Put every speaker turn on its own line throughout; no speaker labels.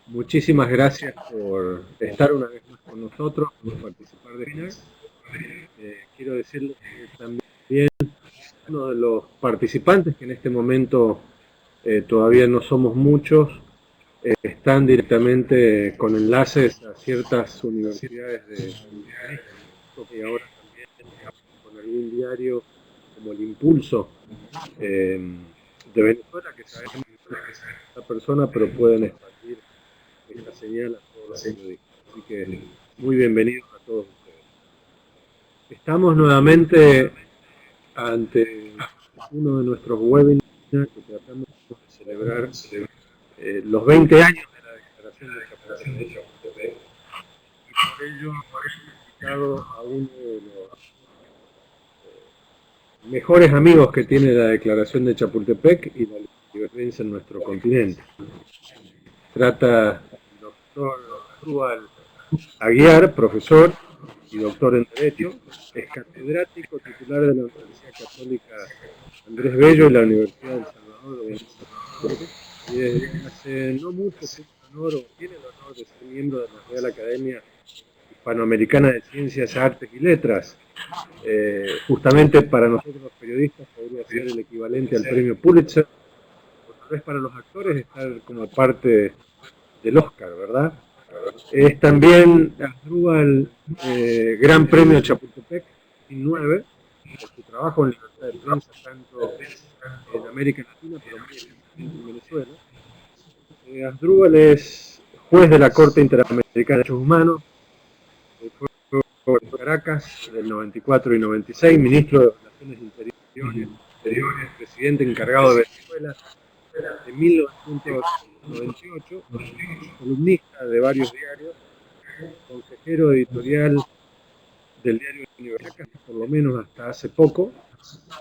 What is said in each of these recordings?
Muchísimas gracias por estar una vez más con nosotros, por participar de este webinar. Quiero decirles que también uno de los participantes, que en este momento todavía no somos muchos, están directamente con enlaces a ciertas universidades de México y ahora también con algún diario como El Impulso de Venezuela, que sabemos que es esta persona, pero pueden expandir esta señal a todos los periodistas. Así que muy bienvenidos a todos ustedes. Estamos nuevamente ante uno de nuestros webinars que tratamos de celebrar los 20 años de la Declaración de Chapultepec, y por ello hemos invitado a uno de los mejores amigos que tiene la Declaración de Chapultepec y la libertad en nuestro continente. Trata del doctor Asdrúbal Aguiar, profesor y doctor en Derecho, es catedrático titular de la Universidad Católica Andrés Bello y la Universidad del Salvador de Buenos, y desde hace no mucho tiene el honor de ser miembro de la Real Academia Hispanoamericana de Ciencias, Artes y Letras. Justamente para nosotros los periodistas podría ser el equivalente al premio Pulitzer, o tal vez para los actores estar como parte del Oscar, ¿verdad? Es también Asdrúbal Gran Premio Chapultepec 2009 por su trabajo en libertad de prensa tanto en América Latina pero muy especialmente en Venezuela. Asdrúbal es juez de la Corte Interamericana de Derechos Humanos, fue en Caracas del 94 y 96, ministro de Relaciones Interiores, presidente encargado de Venezuela de 1998, columnista de varios diarios, consejero editorial del diario Universidad, por lo menos hasta hace poco,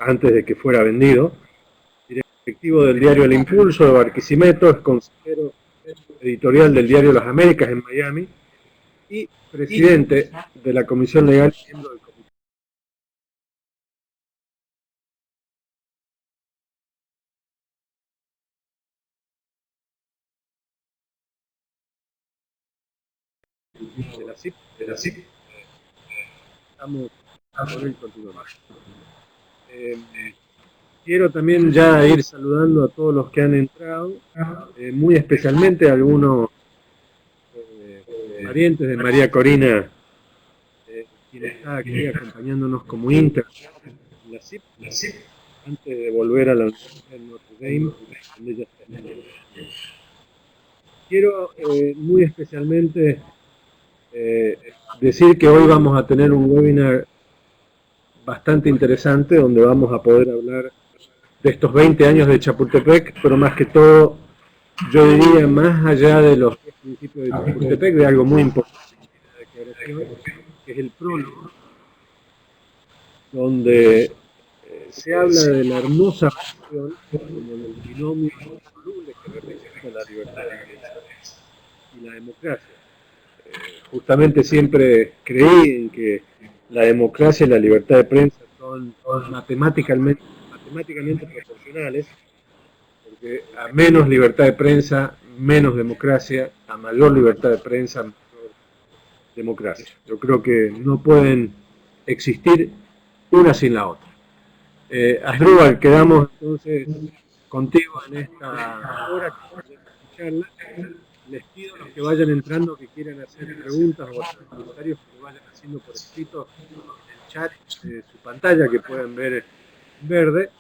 antes de que fuera vendido, directivo del diario El Impulso de Barquisimeto, es consejero editorial del diario Las Américas en Miami y presidente de la Comisión Legal y miembro del Comité de la CIP. Estamos con él continuamente. Quiero también ya ir saludando a todos los que han entrado, muy especialmente a algunos parientes de María Corina, quien está aquí acompañándonos como intern en la CIP, antes de volver a la Universidad de Notre Dame, donde ella está. Quiero muy especialmente decir que hoy vamos a tener un webinar bastante interesante donde vamos a poder hablar de estos 20 años de Chapultepec, pero más que todo, yo diría, más allá de los principios de Chapultepec, de algo muy importante en la declaración, que es el prólogo, donde se habla de la hermosa relación como el binomio insoluble que representa la libertad de prensa y la democracia. Justamente siempre creí en que la democracia y la libertad de prensa son matemáticamente proporcionales, porque a menos libertad de prensa, menos democracia, a mayor libertad de prensa, mayor democracia. Yo creo que no pueden existir una sin la otra. Asdrúbal, quedamos entonces contigo en esta hora que tenemos de charla. Les pido a los que vayan entrando que quieran hacer preguntas o hacer comentarios que lo vayan haciendo por escrito en el chat de su pantalla que pueden ver en verde.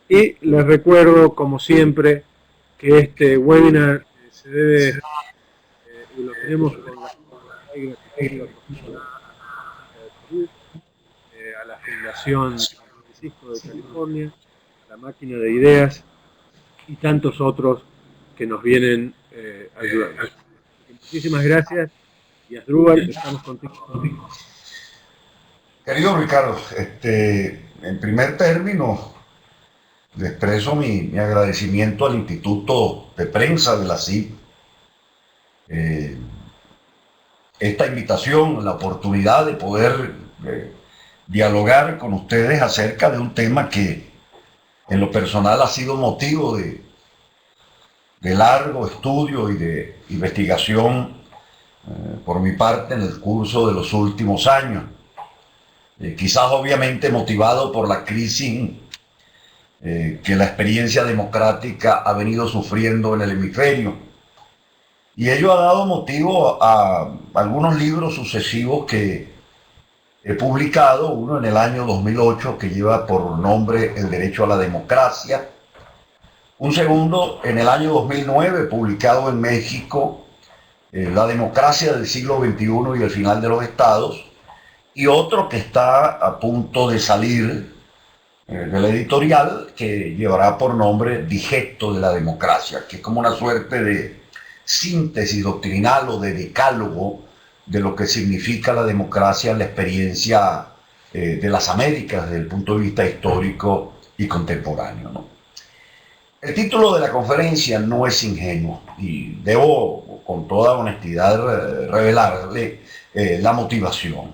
Y les recuerdo, como siempre, que este webinar se debe, y lo tenemos con la gratitud a la Fundación San Francisco de California, a la Máquina de Ideas y tantos otros que nos vienen ayudando. Muchísimas gracias y Asdrúbal, estamos contigo.
Querido Ricardo, en primer término, le expreso mi agradecimiento al Instituto de Prensa de la CIP, esta invitación, la oportunidad de poder dialogar con ustedes acerca de un tema que en lo personal ha sido motivo de largo estudio y de investigación por mi parte en el curso de los últimos años. Quizás obviamente motivado por la crisis que la experiencia democrática ha venido sufriendo en el hemisferio. Y ello ha dado motivo a algunos libros sucesivos que he publicado, uno en el año 2008 que lleva por nombre El derecho a la democracia, un segundo en el año 2009 publicado en México, La democracia del siglo XXI y el final de los estados, y otro que está a punto de salir de la editorial que llevará por nombre Digesto de la democracia, que es como una suerte de síntesis doctrinal o de decálogo de lo que significa la democracia en la experiencia de las Américas desde el punto de vista histórico y contemporáneo, ¿no? El título de la conferencia no es ingenuo y debo con toda honestidad revelarle la motivación.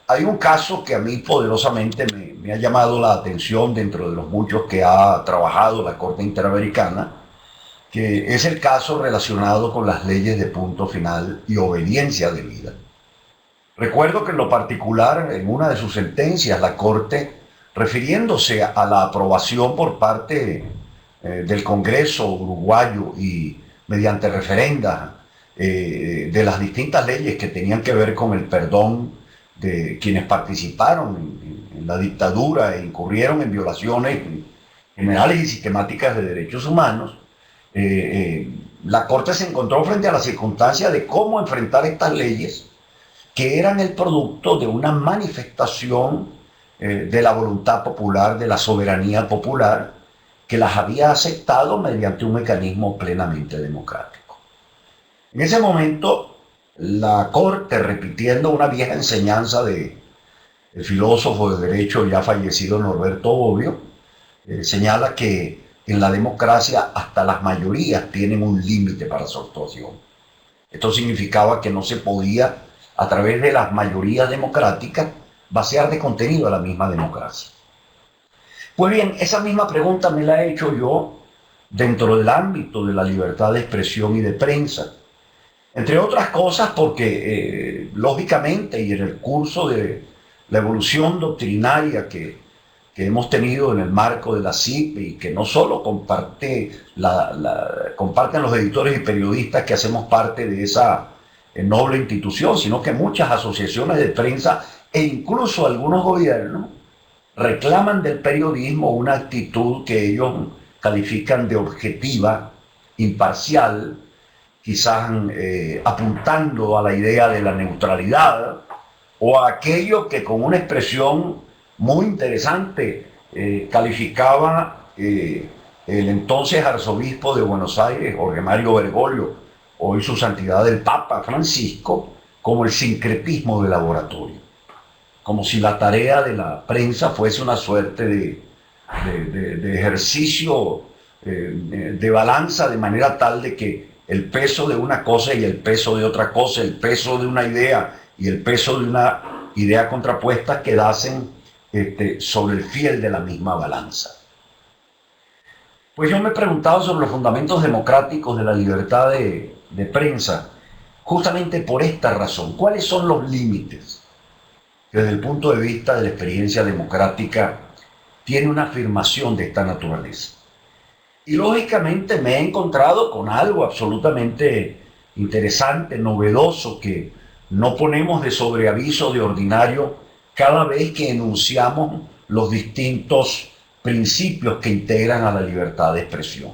Hay un caso que a mí poderosamente me ha llamado la atención dentro de los muchos que ha trabajado la Corte Interamericana, que es el caso relacionado con las leyes de punto final y obediencia debida. Recuerdo que en lo particular, en una de sus sentencias, la Corte, refiriéndose a la aprobación por parte del Congreso uruguayo y mediante referenda de las distintas leyes que tenían que ver con el perdón de quienes participaron en la dictadura e incurrieron en violaciones generales y sistemáticas de derechos humanos, la Corte se encontró frente a la circunstancia de cómo enfrentar estas leyes que eran el producto de una manifestación de la voluntad popular, de la soberanía popular, que las había aceptado mediante un mecanismo plenamente democrático. En ese momento, la Corte, repitiendo una vieja enseñanza del filósofo de derecho ya fallecido Norberto Bobbio, señala que en la democracia hasta las mayorías tienen un límite para su actuación. Esto significaba que no se podía, a través de las mayorías democráticas, vaciar de contenido a la misma democracia. Pues bien, esa misma pregunta me la he hecho yo dentro del ámbito de la libertad de expresión y de prensa. Entre otras cosas porque, lógicamente, y en el curso de la evolución doctrinaria que hemos tenido en el marco de la CIP y que no solo comparten los editores y periodistas que hacemos parte de esa noble institución, sino que muchas asociaciones de prensa e incluso algunos gobiernos reclaman del periodismo una actitud que ellos califican de objetiva, imparcial, quizás apuntando a la idea de la neutralidad o a aquello que con una expresión muy interesante calificaba el entonces arzobispo de Buenos Aires, Jorge Mario Bergoglio, hoy su santidad el Papa Francisco, como el sincretismo de laboratorio, como si la tarea de la prensa fuese una suerte de ejercicio de balanza, de manera tal de que el peso de una cosa y el peso de otra cosa, el peso de una idea y el peso de una idea contrapuesta quedasen sobre el fiel de la misma balanza. Pues yo me he preguntado sobre los fundamentos democráticos de la libertad de prensa, justamente por esta razón. ¿Cuáles son los límites que desde el punto de vista de la experiencia democrática tiene una afirmación de esta naturaleza? Y lógicamente me he encontrado con algo absolutamente interesante, novedoso, que no ponemos de sobreaviso de ordinario cada vez que enunciamos los distintos principios que integran a la libertad de expresión.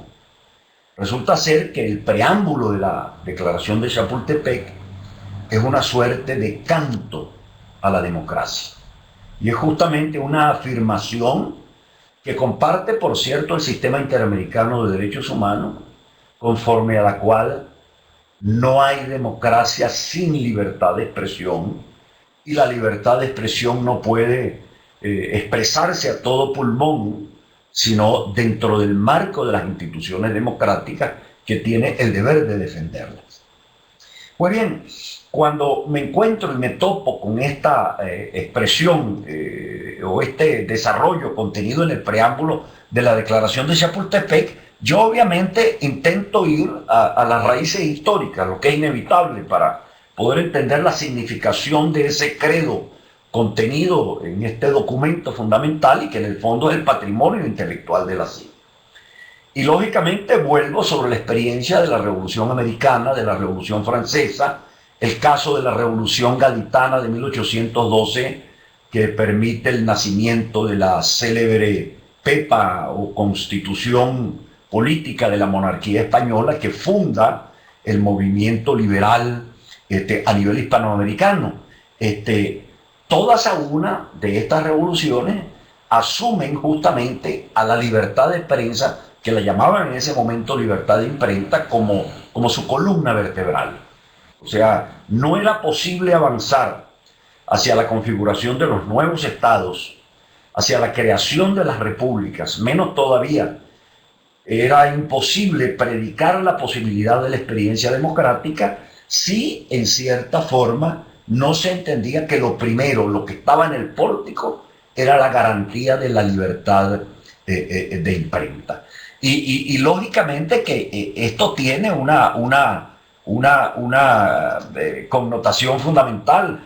Resulta ser que el preámbulo de la Declaración de Chapultepec es una suerte de canto a la democracia. Y es justamente una afirmación que comparte, por cierto, el sistema interamericano de derechos humanos, conforme a la cual no hay democracia sin libertad de expresión, y la libertad de expresión no puede expresarse a todo pulmón, sino dentro del marco de las instituciones democráticas que tiene el deber de defenderlas. Pues bien, cuando me encuentro y me topo con esta expresión o este desarrollo contenido en el preámbulo de la Declaración de Chapultepec, Yo obviamente intento ir a las raíces históricas, lo que es inevitable para poder entender la significación de ese credo contenido en este documento fundamental y que en el fondo es el patrimonio intelectual de la CIA. Y lógicamente vuelvo sobre la experiencia de la Revolución Americana, de la Revolución Francesa, el caso de la Revolución Gaditana de 1812, que permite el nacimiento de la célebre PEPA o Constitución Política de la Monarquía Española, que funda el movimiento liberal a nivel hispanoamericano. Todas a una de estas revoluciones asumen justamente a la libertad de prensa, que la llamaban en ese momento libertad de imprenta, como su columna vertebral. O sea, no era posible avanzar hacia la configuración de los nuevos estados, hacia la creación de las repúblicas, menos todavía era imposible predicar la posibilidad de la experiencia democrática si en cierta forma no se entendía que lo primero, lo que estaba en el pórtico, era la garantía de la libertad de imprenta. Y lógicamente que esto tiene una connotación fundamental.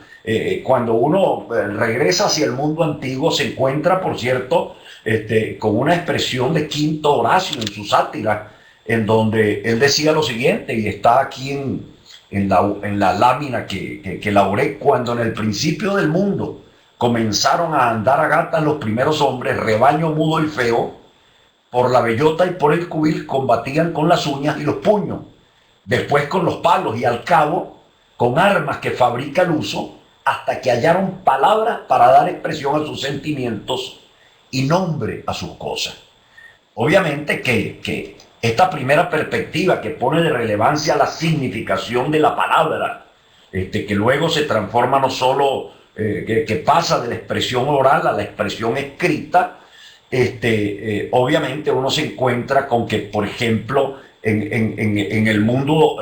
Cuando uno regresa hacia el mundo antiguo, se encuentra, por cierto, con una expresión de Quinto Horacio en su sátira, en donde él decía lo siguiente, y está aquí en la lámina que elaboré: cuando en el principio del mundo comenzaron a andar a gatas los primeros hombres, rebaño mudo y feo, por la bellota y por el cubil combatían con las uñas y los puños, después con los palos y al cabo con armas que fabrica el uso, hasta que hallaron palabras para dar expresión a sus sentimientos y nombre a sus cosas. Obviamente que esta primera perspectiva, que pone de relevancia la significación de la palabra, que luego se transforma no solo, que pasa de la expresión oral a la expresión escrita, obviamente uno se encuentra con que, por ejemplo, en el mundo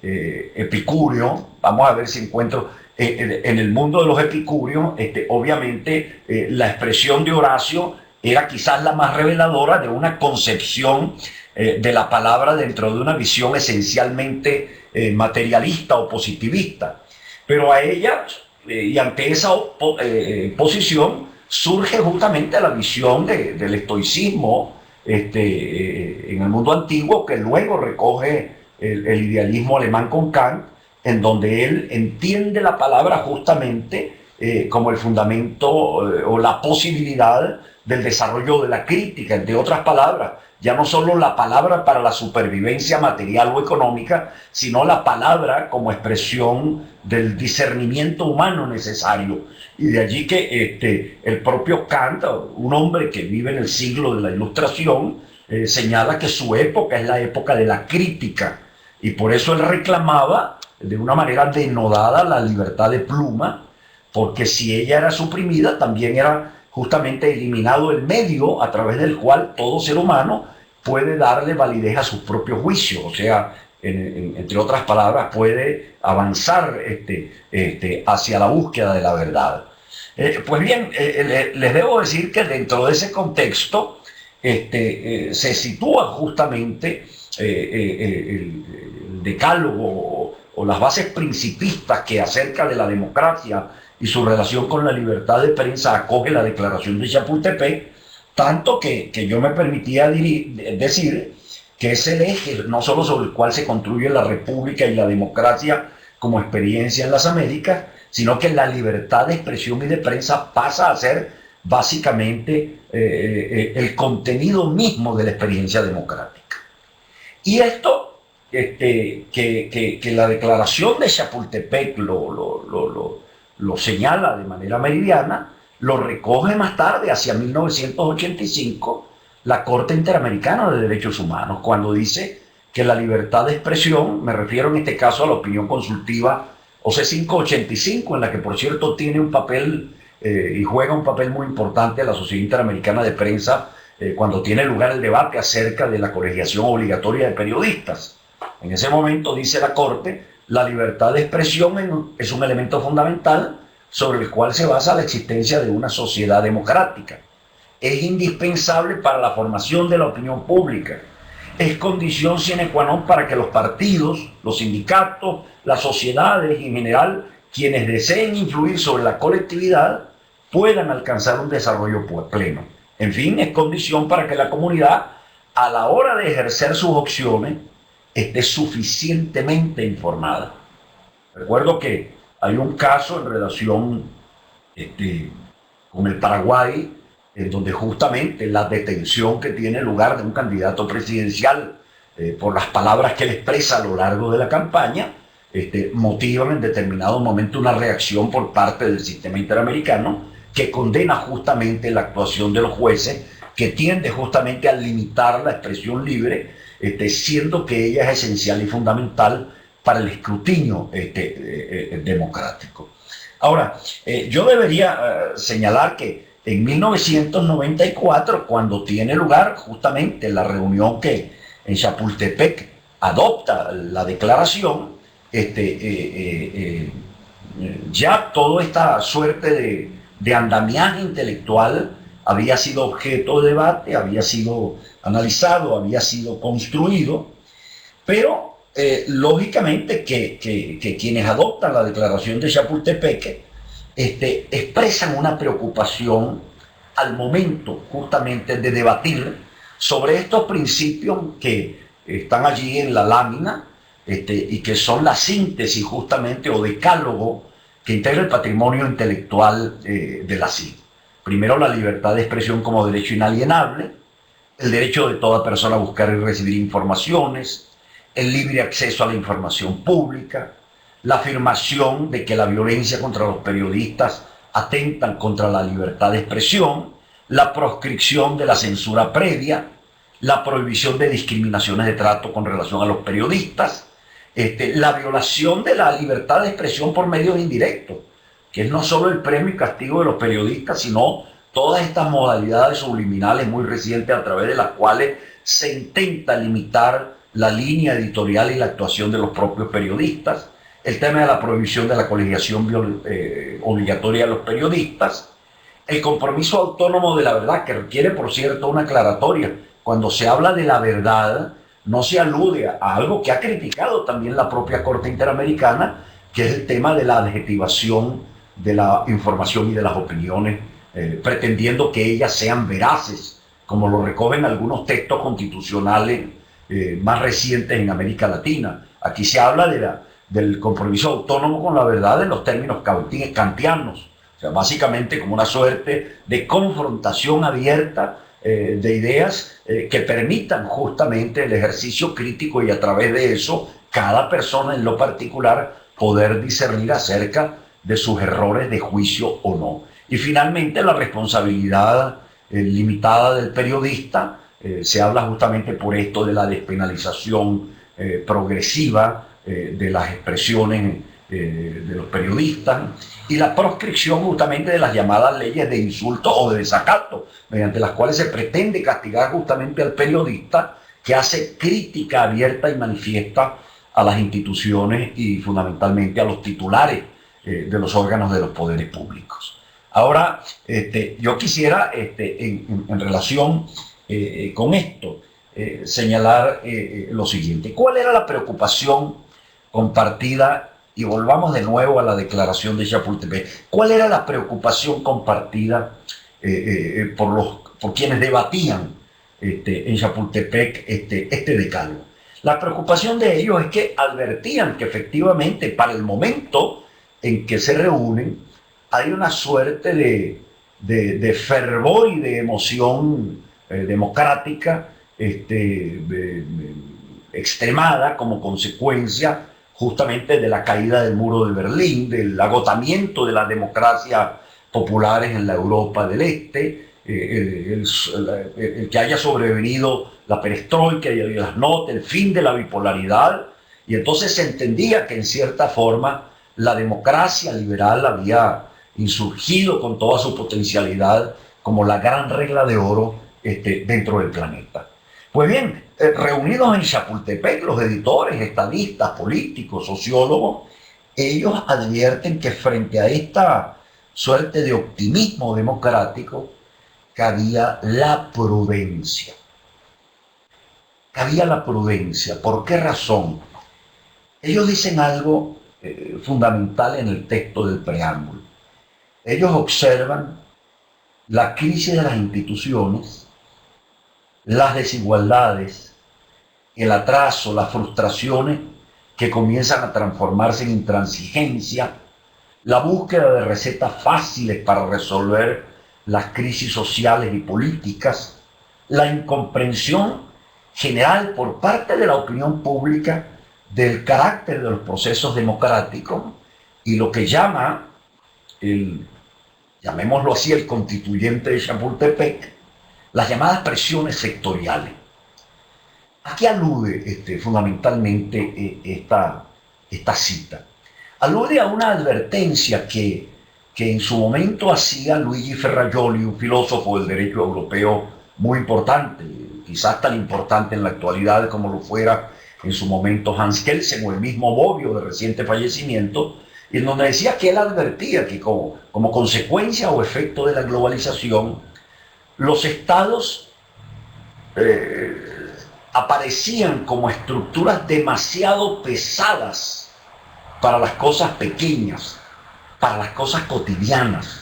epicúreo, vamos a ver si encuentro, en el mundo de los epicúreos, obviamente la expresión de Horacio era quizás la más reveladora de una concepción de la palabra dentro de una visión esencialmente materialista o positivista. Pero a ella, y ante esa posición, surge justamente la visión del estoicismo en el mundo antiguo, que luego recoge el idealismo alemán con Kant, en donde él entiende la palabra justamente como el fundamento o la posibilidad del desarrollo de la crítica. Entre otras palabras, ya no solo la palabra para la supervivencia material o económica, sino la palabra como expresión del discernimiento humano necesario. Y de allí que el propio Kant, un hombre que vive en el siglo de la Ilustración, señala que su época es la época de la crítica, y por eso él reclamaba de una manera denodada la libertad de pluma, porque si ella era suprimida, también era justamente eliminado el medio a través del cual todo ser humano puede darle validez a sus propios juicios, o sea, entre otras palabras, puede avanzar hacia la búsqueda de la verdad. Pues bien, les debo decir que dentro de ese contexto se sitúa justamente el decálogo o las bases principistas que acerca de la democracia y su relación con la libertad de prensa acoge la Declaración de Chapultepec, tanto que yo me permitía decir que es el eje no solo sobre el cual se construye la república y la democracia como experiencia en las Américas, sino que la libertad de expresión y de prensa pasa a ser básicamente el contenido mismo de la experiencia democrática. Y esto, que la Declaración de Chapultepec lo señala de manera meridiana, lo recoge más tarde, hacia 1985, la Corte Interamericana de Derechos Humanos, cuando dice que la libertad de expresión, me refiero en este caso a la opinión consultiva OC 585, en la que por cierto tiene un papel y juega un papel muy importante la Sociedad Interamericana de Prensa cuando tiene lugar el debate acerca de la colegiación obligatoria de periodistas. En ese momento, dice la Corte, la libertad de expresión es un elemento fundamental sobre el cual se basa la existencia de una sociedad democrática. es indispensable para la formación de la opinión pública. Es condición sine qua non para que los partidos, los sindicatos, las sociedades y en general quienes deseen influir sobre la colectividad puedan alcanzar un desarrollo pleno. En fin, es condición para que la comunidad, a la hora de ejercer sus opciones, esté suficientemente informada. Recuerdo que hay un caso en relación con el Paraguay, en donde justamente la detención que tiene lugar de un candidato presidencial por las palabras que él expresa a lo largo de la campaña, motivan en determinado momento una reacción por parte del sistema interamericano que condena justamente la actuación de los jueces, que tiende justamente a limitar la expresión libre, siendo que ella es esencial y fundamental para el escrutinio democrático. Ahora, yo debería señalar que en 1994, cuando tiene lugar justamente la reunión que en Chapultepec adopta la declaración, ya toda esta suerte de andamiaje intelectual había sido objeto de debate, había sido analizado, había sido construido, pero lógicamente que quienes adoptan la declaración de Chapultepec expresan una preocupación al momento justamente de debatir sobre estos principios que están allí en la lámina y que son la síntesis justamente o decálogo que integra el patrimonio intelectual de la CID. Primero, la libertad de expresión como derecho inalienable, el derecho de toda persona a buscar y recibir informaciones, el libre acceso a la información pública, la afirmación de que la violencia contra los periodistas atentan contra la libertad de expresión, la proscripción de la censura previa, la prohibición de discriminaciones de trato con relación a los periodistas, la violación de la libertad de expresión por medios indirectos, que es no solo el premio y castigo de los periodistas, sino todas estas modalidades subliminales muy recientes a través de las cuales se intenta limitar la línea editorial y la actuación de los propios periodistas, el tema de la prohibición de la colegiación obligatoria de los periodistas, el compromiso autónomo de la verdad, que requiere, por cierto, una aclaratoria. Cuando se habla de la verdad, no se alude a algo que ha criticado también la propia Corte Interamericana, que es el tema de la adjetivación de la información y de las opiniones, pretendiendo que ellas sean veraces, como lo recogen algunos textos constitucionales más recientes en América Latina. Aquí se habla del compromiso autónomo con la verdad en los términos kantianos, o sea, básicamente como una suerte de confrontación abierta de ideas que permitan justamente el ejercicio crítico y a través de eso cada persona en lo particular poder discernir acerca de sus errores de juicio o no. Y finalmente la responsabilidad limitada del periodista, se habla justamente por esto de la despenalización progresiva de las expresiones de los periodistas y la proscripción justamente de las llamadas leyes de insulto o de desacato, mediante las cuales se pretende castigar justamente al periodista que hace crítica abierta y manifiesta a las instituciones y fundamentalmente a los titulares de los órganos de los poderes públicos. Ahora, yo quisiera, en relación con esto, señalar lo siguiente. ¿Cuál era la preocupación compartida? Y volvamos de nuevo a la declaración de Chapultepec. ¿Cuál era la preocupación compartida por quienes debatían en Chapultepec este decálogo? La preocupación de ellos es que advertían que efectivamente para el momento en que se reúnen hay una suerte de fervor y de emoción democrática extremada como consecuencia justamente de la caída del muro de Berlín, del agotamiento de las democracias populares en la Europa del Este, el que haya sobrevenido la perestroika y el glasnost, el fin de la bipolaridad, y entonces se entendía que en cierta forma la democracia liberal había insurgido con toda su potencialidad como la gran regla de oro dentro del planeta. Pues bien, reunidos en Chapultepec, los editores, estadistas, políticos, sociólogos, ellos advierten que frente a esta suerte de optimismo democrático, cabía la prudencia. Cabía la prudencia. ¿Por qué razón? Ellos dicen algo fundamental en el texto del preámbulo. Ellos observan la crisis de las instituciones, las desigualdades, el atraso, las frustraciones que comienzan a transformarse en intransigencia, la búsqueda de recetas fáciles para resolver las crisis sociales y políticas, la incomprensión general por parte de la opinión pública del carácter de los procesos democráticos y lo que llamémoslo así, el constituyente de Chapultepec, las llamadas presiones sectoriales. ¿A qué alude fundamentalmente esta cita? Alude a una advertencia que en su momento hacía Luigi Ferrajoli, un filósofo del derecho europeo muy importante, quizás tan importante en la actualidad como lo fuera en su momento Hans Kelsen o el mismo Bobbio de reciente fallecimiento, en donde decía que él advertía que como consecuencia o efecto de la globalización, los estados aparecían como estructuras demasiado pesadas para las cosas pequeñas, para las cosas cotidianas,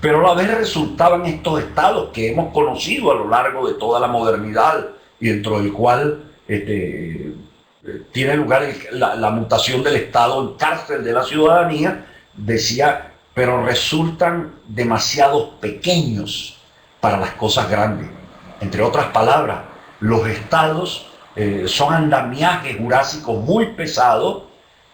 pero a la vez resultaban estos estados que hemos conocido a lo largo de toda la modernidad y dentro del cual tiene lugar la mutación del Estado en cárcel de la ciudadanía, decía, pero resultan demasiado pequeños para las cosas grandes. Entre otras palabras, los estados son andamiajes jurásicos muy pesados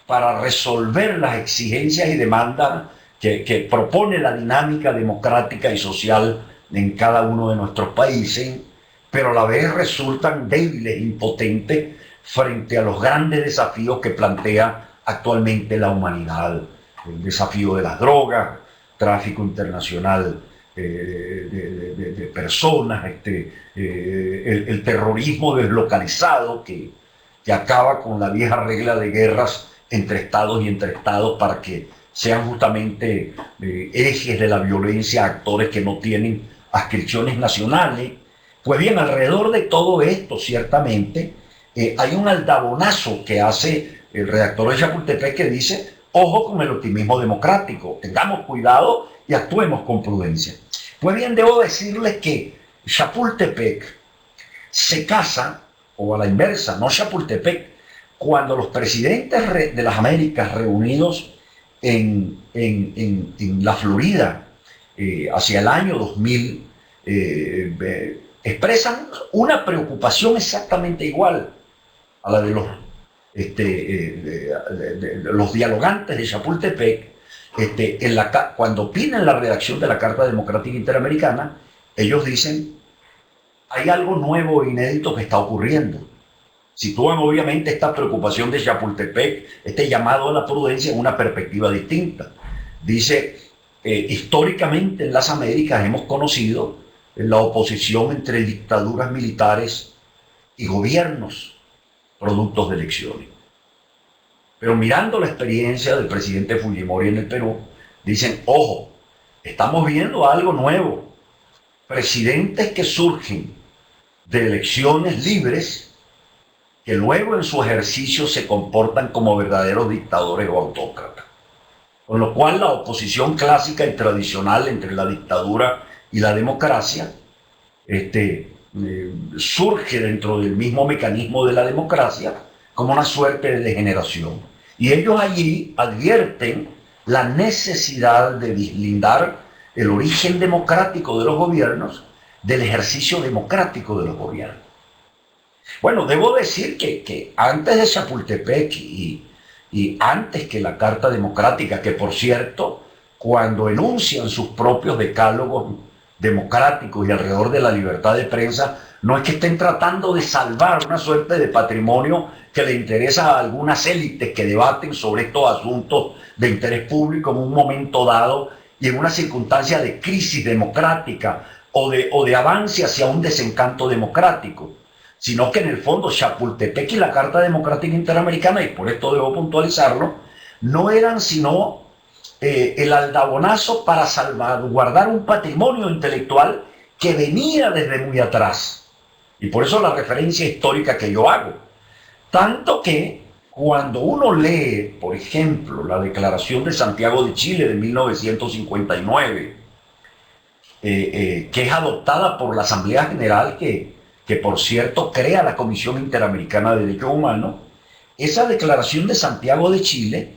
para resolver las exigencias y demandas que propone la dinámica democrática y social en cada uno de nuestros países, pero a la vez resultan débiles, impotentes frente a los grandes desafíos que plantea actualmente la humanidad. El desafío de las drogas, tráfico internacional de personas, el terrorismo deslocalizado que acaba con la vieja regla de guerras entre estados y entre estados para que sean justamente ejes de la violencia, actores que no tienen adscripciones nacionales. Pues bien, alrededor de todo esto, ciertamente, hay un aldabonazo que hace el redactor de Chapultepec que dice, ojo con el optimismo democrático, tengamos cuidado y actuemos con prudencia. Pues bien, debo decirles que Chapultepec se casa, o a la inversa, no Chapultepec, cuando los presidentes de las Américas reunidos en la Florida hacia el año 2000 expresan una preocupación exactamente igual a la de los dialogantes de Chapultepec. Cuando piden la redacción de la Carta Democrática Interamericana, ellos dicen, hay algo nuevo e inédito que está ocurriendo. Sitúan obviamente esta preocupación de Chapultepec, este llamado a la prudencia en una perspectiva distinta. Dice, históricamente en las Américas hemos conocido la oposición entre dictaduras militares y gobiernos productos de elecciones. Pero mirando la experiencia del presidente Fujimori en el Perú, dicen, ojo, estamos viendo algo nuevo. Presidentes que surgen de elecciones libres, que luego en su ejercicio se comportan como verdaderos dictadores o autócratas. Con lo cual la oposición clásica y tradicional entre la dictadura y la democracia surge dentro del mismo mecanismo de la democracia como una suerte de degeneración. Y ellos allí advierten la necesidad de deslindar el origen democrático de los gobiernos del ejercicio democrático de los gobiernos. Bueno, debo decir que antes de Chapultepec y antes que la Carta Democrática, que por cierto, cuando enuncian sus propios decálogos democráticos y alrededor de la libertad de prensa, no es que estén tratando de salvar una suerte de patrimonio que le interesa a algunas élites que debaten sobre estos asuntos de interés público en un momento dado y en una circunstancia de crisis democrática o de avance hacia un desencanto democrático, sino que en el fondo Chapultepec y la Carta Democrática Interamericana, y por esto debo puntualizarlo, no eran sino el aldabonazo para salvaguardar un patrimonio intelectual que venía desde muy atrás. Y por eso la referencia histórica que yo hago. Tanto que cuando uno lee, por ejemplo, la Declaración de Santiago de Chile de 1959, que es adoptada por la Asamblea General, que por cierto crea la Comisión Interamericana de Derechos Humanos, esa Declaración de Santiago de Chile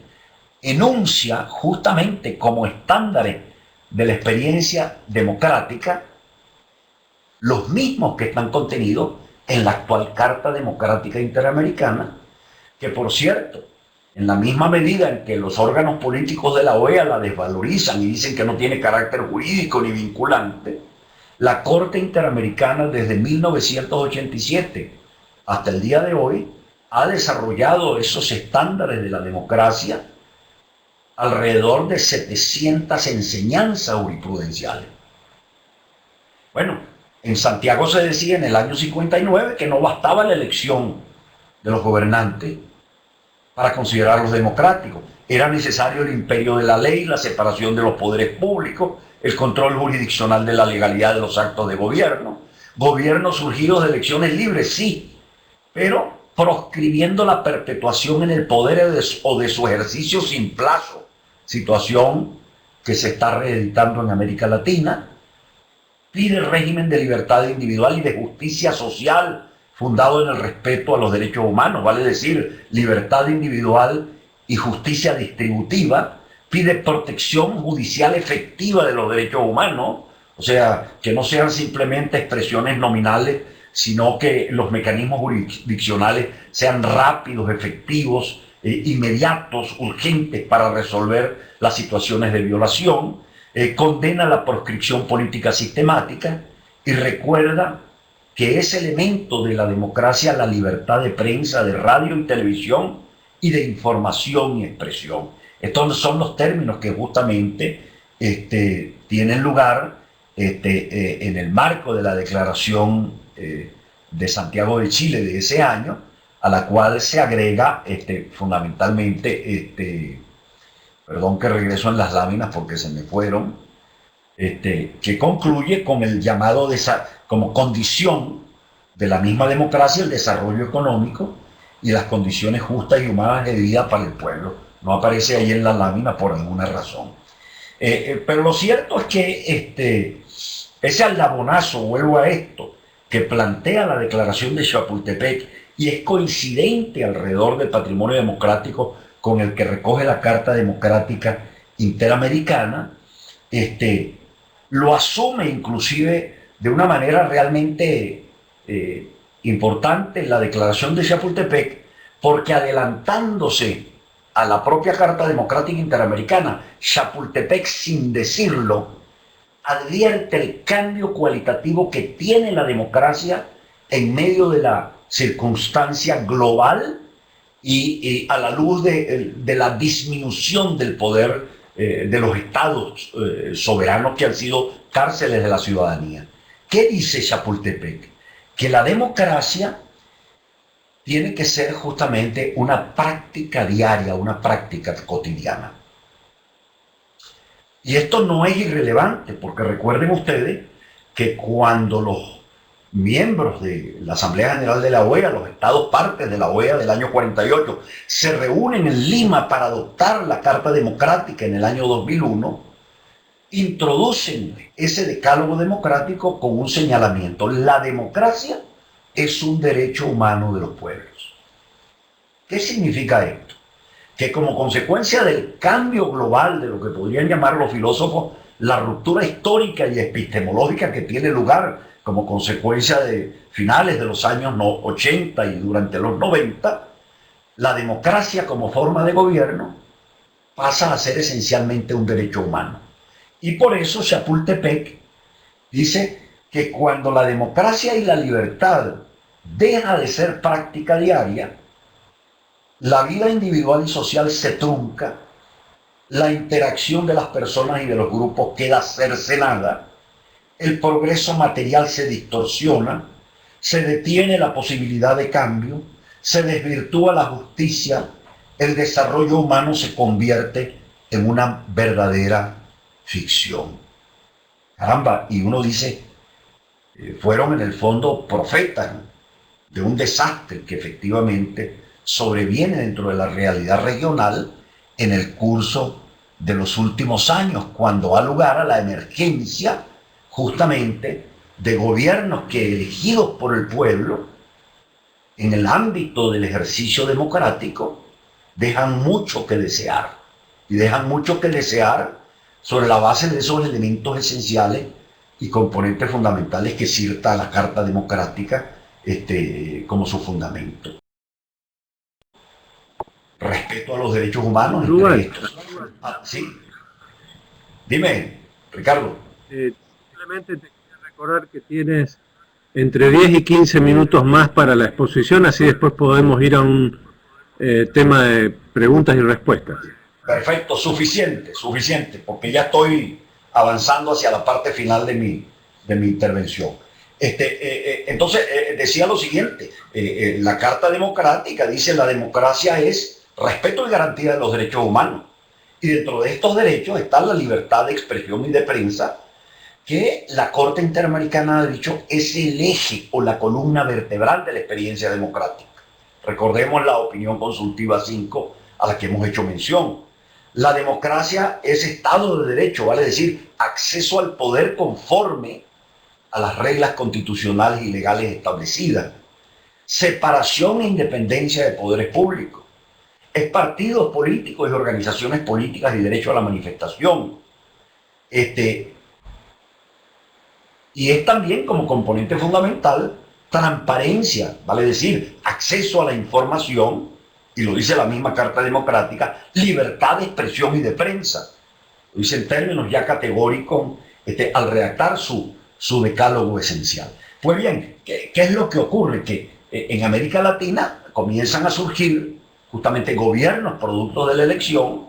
enuncia justamente como estándares de la experiencia democrática los mismos que están contenidos en la actual Carta Democrática Interamericana, que por cierto, en la misma medida en que los órganos políticos de la OEA la desvalorizan y dicen que no tiene carácter jurídico ni vinculante, la Corte Interamericana desde 1987 hasta el día de hoy ha desarrollado esos estándares de la democracia alrededor de 700 enseñanzas jurisprudenciales. Bueno, en Santiago se decía en el año 59 que no bastaba la elección de los gobernantes para considerarlos democráticos. Era necesario el imperio de la ley, la separación de los poderes públicos, el control jurisdiccional de la legalidad de los actos de gobierno, gobiernos surgidos de elecciones libres, sí, pero proscribiendo la perpetuación en el poder o de su ejercicio sin plazo, situación que se está reeditando en América Latina. Pide el régimen de libertad individual y de justicia social fundado en el respeto a los derechos humanos, vale decir, libertad individual y justicia distributiva. Pide protección judicial efectiva de los derechos humanos, o sea, que no sean simplemente expresiones nominales, sino que los mecanismos jurisdiccionales sean rápidos, efectivos, inmediatos, urgentes para resolver las situaciones de violación. Condena la proscripción política sistemática y recuerda que es elemento de la democracia la libertad de prensa, de radio y televisión y de información y expresión. Estos son los términos que justamente tienen lugar en el marco de la Declaración de Santiago de Chile de ese año, a la cual se agrega fundamentalmente, perdón que regreso en las láminas porque se me fueron, que concluye con el llamado como condición de la misma democracia el desarrollo económico y las condiciones justas y humanas de vida para el pueblo. No aparece ahí en la lámina por alguna razón. Pero lo cierto es que ese aldabonazo, vuelvo a esto, que plantea la Declaración de Chapultepec y es coincidente alrededor del patrimonio democrático con el que recoge la Carta Democrática Interamericana, lo asume inclusive de una manera realmente importante la Declaración de Chapultepec, porque adelantándose a la propia Carta Democrática Interamericana, Chapultepec, sin decirlo, advierte el cambio cualitativo que tiene la democracia en medio de la circunstancia global y a la luz de la disminución del poder de los estados soberanos que han sido cárceles de la ciudadanía. ¿Qué dice Chapultepec? Que la democracia tiene que ser justamente una práctica diaria, una práctica cotidiana. Y esto no es irrelevante, porque recuerden ustedes que cuando los miembros de la Asamblea General de la OEA, los estados partes de la OEA del año 48, se reúnen en Lima para adoptar la Carta Democrática en el año 2001, introducen ese decálogo democrático con un señalamiento: la democracia es un derecho humano de los pueblos. ¿Qué significa esto? Que como consecuencia del cambio global, de lo que podrían llamar los filósofos la ruptura histórica y epistemológica que tiene lugar como consecuencia de finales de los años 80 y durante los 90, la democracia como forma de gobierno pasa a ser esencialmente un derecho humano. Y por eso Chapultepec dice que cuando la democracia y la libertad deja de ser práctica diaria, la vida individual y social se trunca, la interacción de las personas y de los grupos queda cercenada, el progreso material se distorsiona, se detiene la posibilidad de cambio, se desvirtúa la justicia, el desarrollo humano se convierte en una verdadera ficción. Caramba, y uno dice, fueron en el fondo profetas de un desastre que efectivamente sobreviene dentro de la realidad regional en el curso de los últimos años, cuando da lugar a la emergencia justamente de gobiernos que, elegidos por el pueblo en el ámbito del ejercicio democrático, dejan mucho que desear, y dejan mucho que desear sobre la base de esos elementos esenciales y componentes fundamentales que cita la Carta Democrática como su fundamento. Respeto a los derechos humanos entre estos. Sí. Dime, Ricardo.
Simplemente te quería recordar que tienes entre 10 y 15 minutos más para la exposición, así después podemos ir a un tema de preguntas y respuestas.
Perfecto, suficiente, porque ya estoy avanzando hacia la parte final de mi intervención. Entonces, decía lo siguiente, la Carta Democrática dice: la democracia es respeto y garantía de los derechos humanos. Y dentro de estos derechos está la libertad de expresión y de prensa, que la Corte Interamericana ha dicho es el eje o la columna vertebral de la experiencia democrática. Recordemos la opinión consultiva 5 a la que hemos hecho mención. La democracia es Estado de Derecho, vale decir, acceso al poder conforme a las reglas constitucionales y legales establecidas. Separación e independencia de poderes públicos. Es partidos políticos y organizaciones políticas y derecho a la manifestación. Y es también, como componente fundamental, transparencia, vale decir, acceso a la información, y lo dice la misma Carta Democrática, libertad de expresión y de prensa. Lo dice en términos ya categóricos al redactar su decálogo esencial. Pues bien, ¿qué es lo que ocurre? Que en América Latina comienzan a surgir justamente gobiernos producto de la elección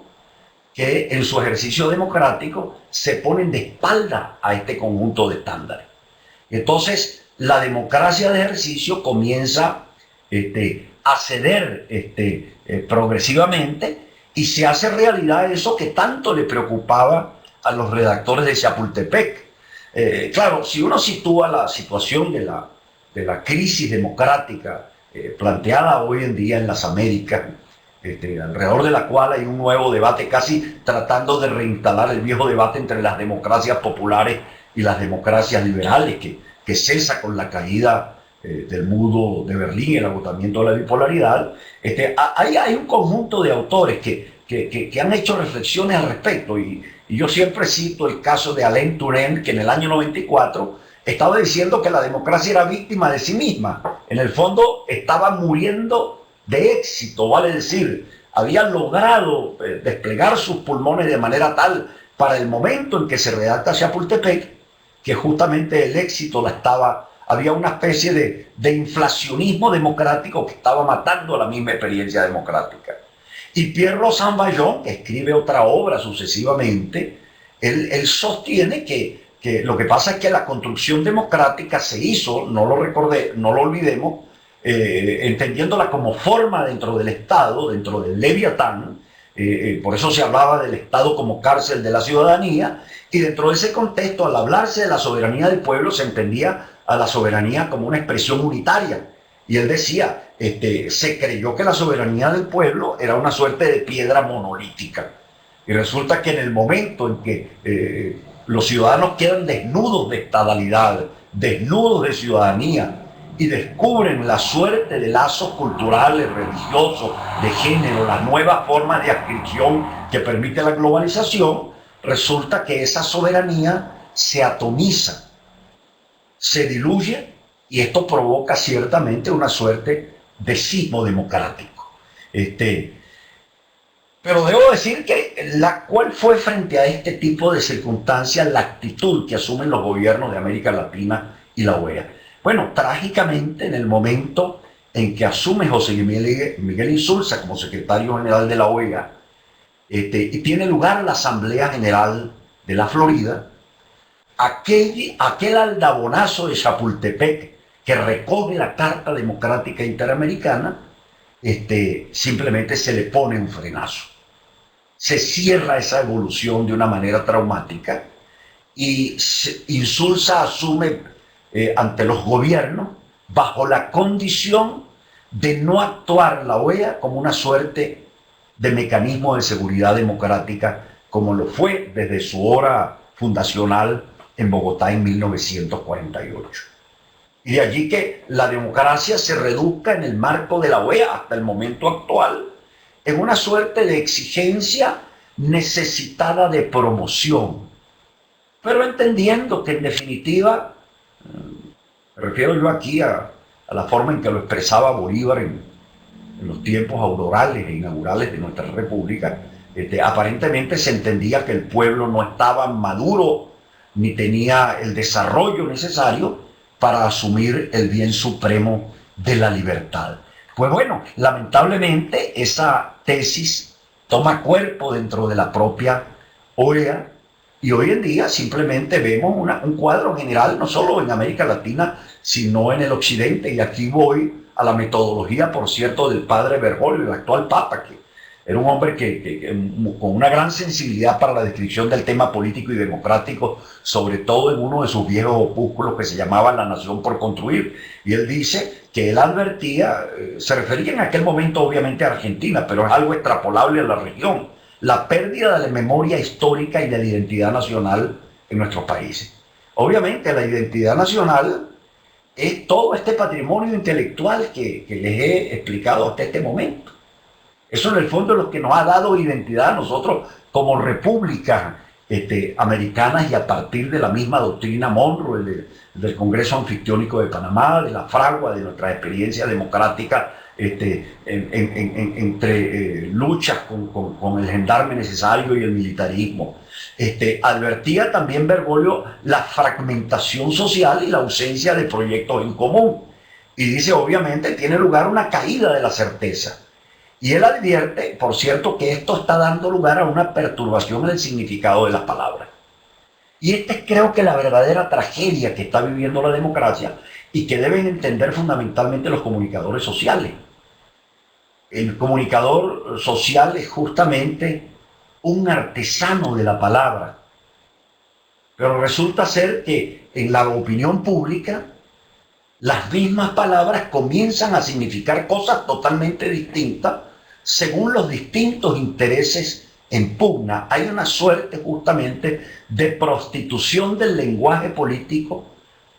que en su ejercicio democrático se ponen de espalda a este conjunto de estándares. Entonces, la democracia de ejercicio comienza a ceder progresivamente, y se hace realidad eso que tanto le preocupaba a los redactores de Chapultepec. Claro, si uno sitúa la situación de la crisis democrática planteada hoy en día en las Américas, alrededor de la cual hay un nuevo debate, casi tratando de reinstalar el viejo debate entre las democracias populares y las democracias liberales, que cesa con la caída del muro de Berlín, el agotamiento de la bipolaridad. Hay un conjunto de autores que han hecho reflexiones al respecto, y yo siempre cito el caso de Alain Touraine, que en el año 94 estaba diciendo que la democracia era víctima de sí misma. En el fondo estaba muriendo de éxito, vale decir, había logrado desplegar sus pulmones de manera tal para el momento en que se redacta Chapultepec, que justamente el éxito había una especie de inflacionismo democrático que estaba matando la misma experiencia democrática. Y Pierre Rosanvallon, que escribe otra obra sucesivamente, él sostiene que lo que pasa es que la construcción democrática se hizo, no lo olvidemos, entendiéndola como forma dentro del Estado, dentro del Leviatán. Por eso se hablaba del Estado como cárcel de la ciudadanía, y dentro de ese contexto, al hablarse de la soberanía del pueblo, se entendía a la soberanía como una expresión unitaria. Y él decía, se creyó que la soberanía del pueblo era una suerte de piedra monolítica. Y resulta que en el momento en que los ciudadanos quedan desnudos de estadalidad, desnudos de ciudadanía, y descubren la suerte de lazos culturales, religiosos, de género, las nuevas formas de adscripción que permite la globalización, resulta que esa soberanía se atomiza, se diluye, y esto provoca ciertamente una suerte de sismo democrático. Pero debo decir que ¿cuál fue frente a este tipo de circunstancias la actitud que asumen los gobiernos de América Latina y la OEA? Bueno, trágicamente, en el momento en que asume José Miguel Insulza como secretario general de la OEA, y tiene lugar la Asamblea General de la Florida, aquel aldabonazo de Chapultepec que recoge la Carta Democrática Interamericana, simplemente se le pone un frenazo. Se cierra esa evolución de una manera traumática, y Insulza asume ante los gobiernos bajo la condición de no actuar la OEA como una suerte de mecanismo de seguridad democrática, como lo fue desde su hora fundacional en Bogotá en 1948. Y de allí que la democracia se reduzca en el marco de la OEA hasta el momento actual en una suerte de exigencia necesitada de promoción, pero entendiendo que en definitiva, me refiero yo aquí a la forma en que lo expresaba Bolívar en los tiempos aurorales e inaugurales de nuestra república, aparentemente se entendía que el pueblo no estaba maduro ni tenía el desarrollo necesario para asumir el bien supremo de la libertad. Pues bueno, lamentablemente esa tesis toma cuerpo dentro de la propia OEA y hoy en día simplemente vemos un cuadro general, no solo en América Latina, sino en el occidente. Y aquí voy a la metodología, por cierto, del padre Bergoglio, el actual papa, que era un hombre con una gran sensibilidad para la descripción del tema político y democrático, sobre todo en uno de sus viejos opúsculos que se llamaba La Nación por Construir. Y él dice que él advertía, se refería en aquel momento obviamente a Argentina, pero es algo extrapolable a la región, la pérdida de la memoria histórica y de la identidad nacional en nuestros países. Obviamente la identidad nacional es todo este patrimonio intelectual que les he explicado hasta este momento. Eso en el fondo es lo que nos ha dado identidad a nosotros como repúblicas americanas, y a partir de la misma doctrina Monroe, del Congreso Anfictiónico de Panamá, de la fragua de nuestra experiencia democrática entre luchas con el gendarme necesario y el militarismo. Advertía también Bergoglio la fragmentación social y la ausencia de proyectos en común. Y dice, obviamente, tiene lugar una caída de la certeza. Y él advierte, por cierto, que esto está dando lugar a una perturbación en el significado de las palabras. Y esta es, creo que, la verdadera tragedia que está viviendo la democracia y que deben entender fundamentalmente los comunicadores sociales. El comunicador social es justamente un artesano de la palabra, pero resulta ser que en la opinión pública las mismas palabras comienzan a significar cosas totalmente distintas según los distintos intereses en pugna. Hay una suerte justamente de prostitución del lenguaje político,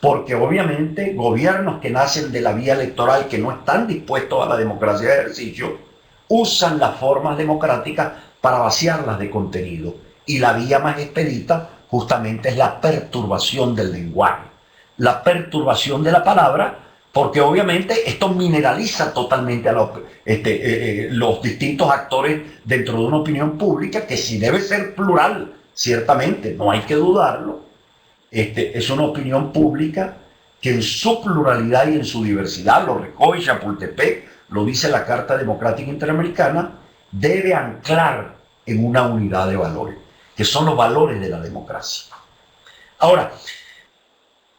porque obviamente gobiernos que nacen de la vía electoral, que no están dispuestos a la democracia de ejercicio, usan las formas democráticas para vaciarlas de contenido. Y la vía más expedita justamente es la perturbación del lenguaje, la perturbación de la palabra, porque obviamente esto mineraliza totalmente a los distintos actores dentro de una opinión pública que, si debe ser plural, ciertamente, no hay que dudarlo, es una opinión pública que en su pluralidad y en su diversidad, lo recoge Chapultepec, lo dice la Carta Democrática Interamericana, debe anclar en una unidad de valores, que son los valores de la democracia. Ahora,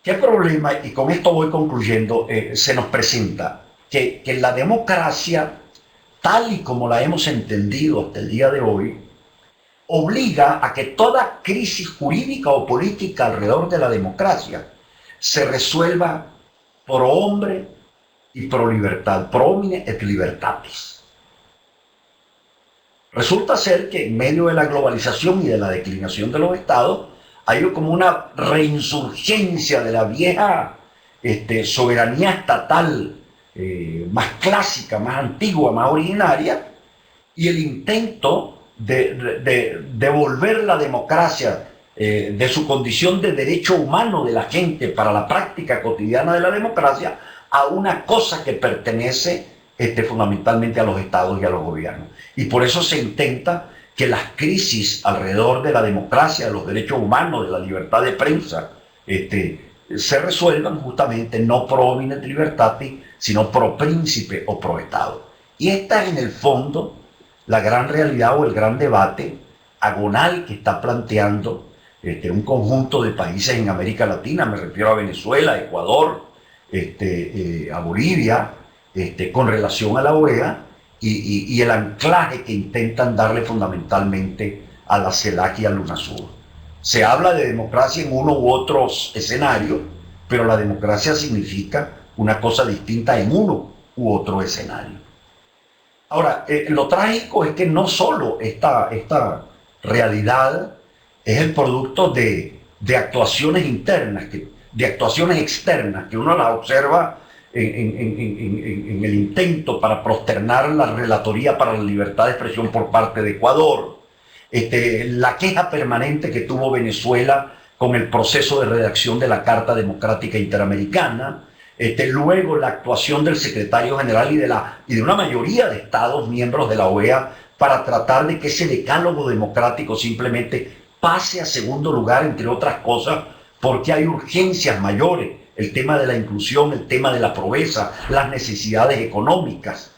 ¿qué problema, y con esto voy concluyendo, se nos presenta? Que la democracia, tal y como la hemos entendido hasta el día de hoy, obliga a que toda crisis jurídica o política alrededor de la democracia se resuelva pro hombre y pro libertad, pro homine et libertatis. Resulta ser que en medio de la globalización y de la declinación de los estados, hay como una reinsurgencia de la vieja soberanía estatal más clásica, más antigua, más originaria, y el intento de devolver la democracia de su condición de derecho humano de la gente para la práctica cotidiana de la democracia a una cosa que pertenece fundamentalmente a los estados y a los gobiernos. Y por eso se intenta que las crisis alrededor de la democracia, de los derechos humanos, de la libertad de prensa, se resuelvan justamente no pro homine et libertatis, sino pro príncipe o pro Estado. Y esta es en el fondo la gran realidad o el gran debate agonal que está planteando un conjunto de países en América Latina, me refiero a Venezuela, a Ecuador, a Bolivia, con relación a la OEA, y el anclaje que intentan darle fundamentalmente a la CELAC y al UNASUR. Se habla de democracia en uno u otros escenarios, pero la democracia significa una cosa distinta en uno u otro escenario. Ahora, lo trágico es que no solo esta realidad es el producto de actuaciones internas, de actuaciones externas, que uno las observa en el intento para prosternar la Relatoría para la Libertad de Expresión por parte de Ecuador, la queja permanente que tuvo Venezuela con el proceso de redacción de la Carta Democrática Interamericana, luego la actuación del secretario general y de una mayoría de estados miembros de la OEA para tratar de que ese decálogo democrático simplemente pase a segundo lugar, entre otras cosas, porque hay urgencias mayores, el tema de la inclusión, el tema de la pobreza, las necesidades económicas.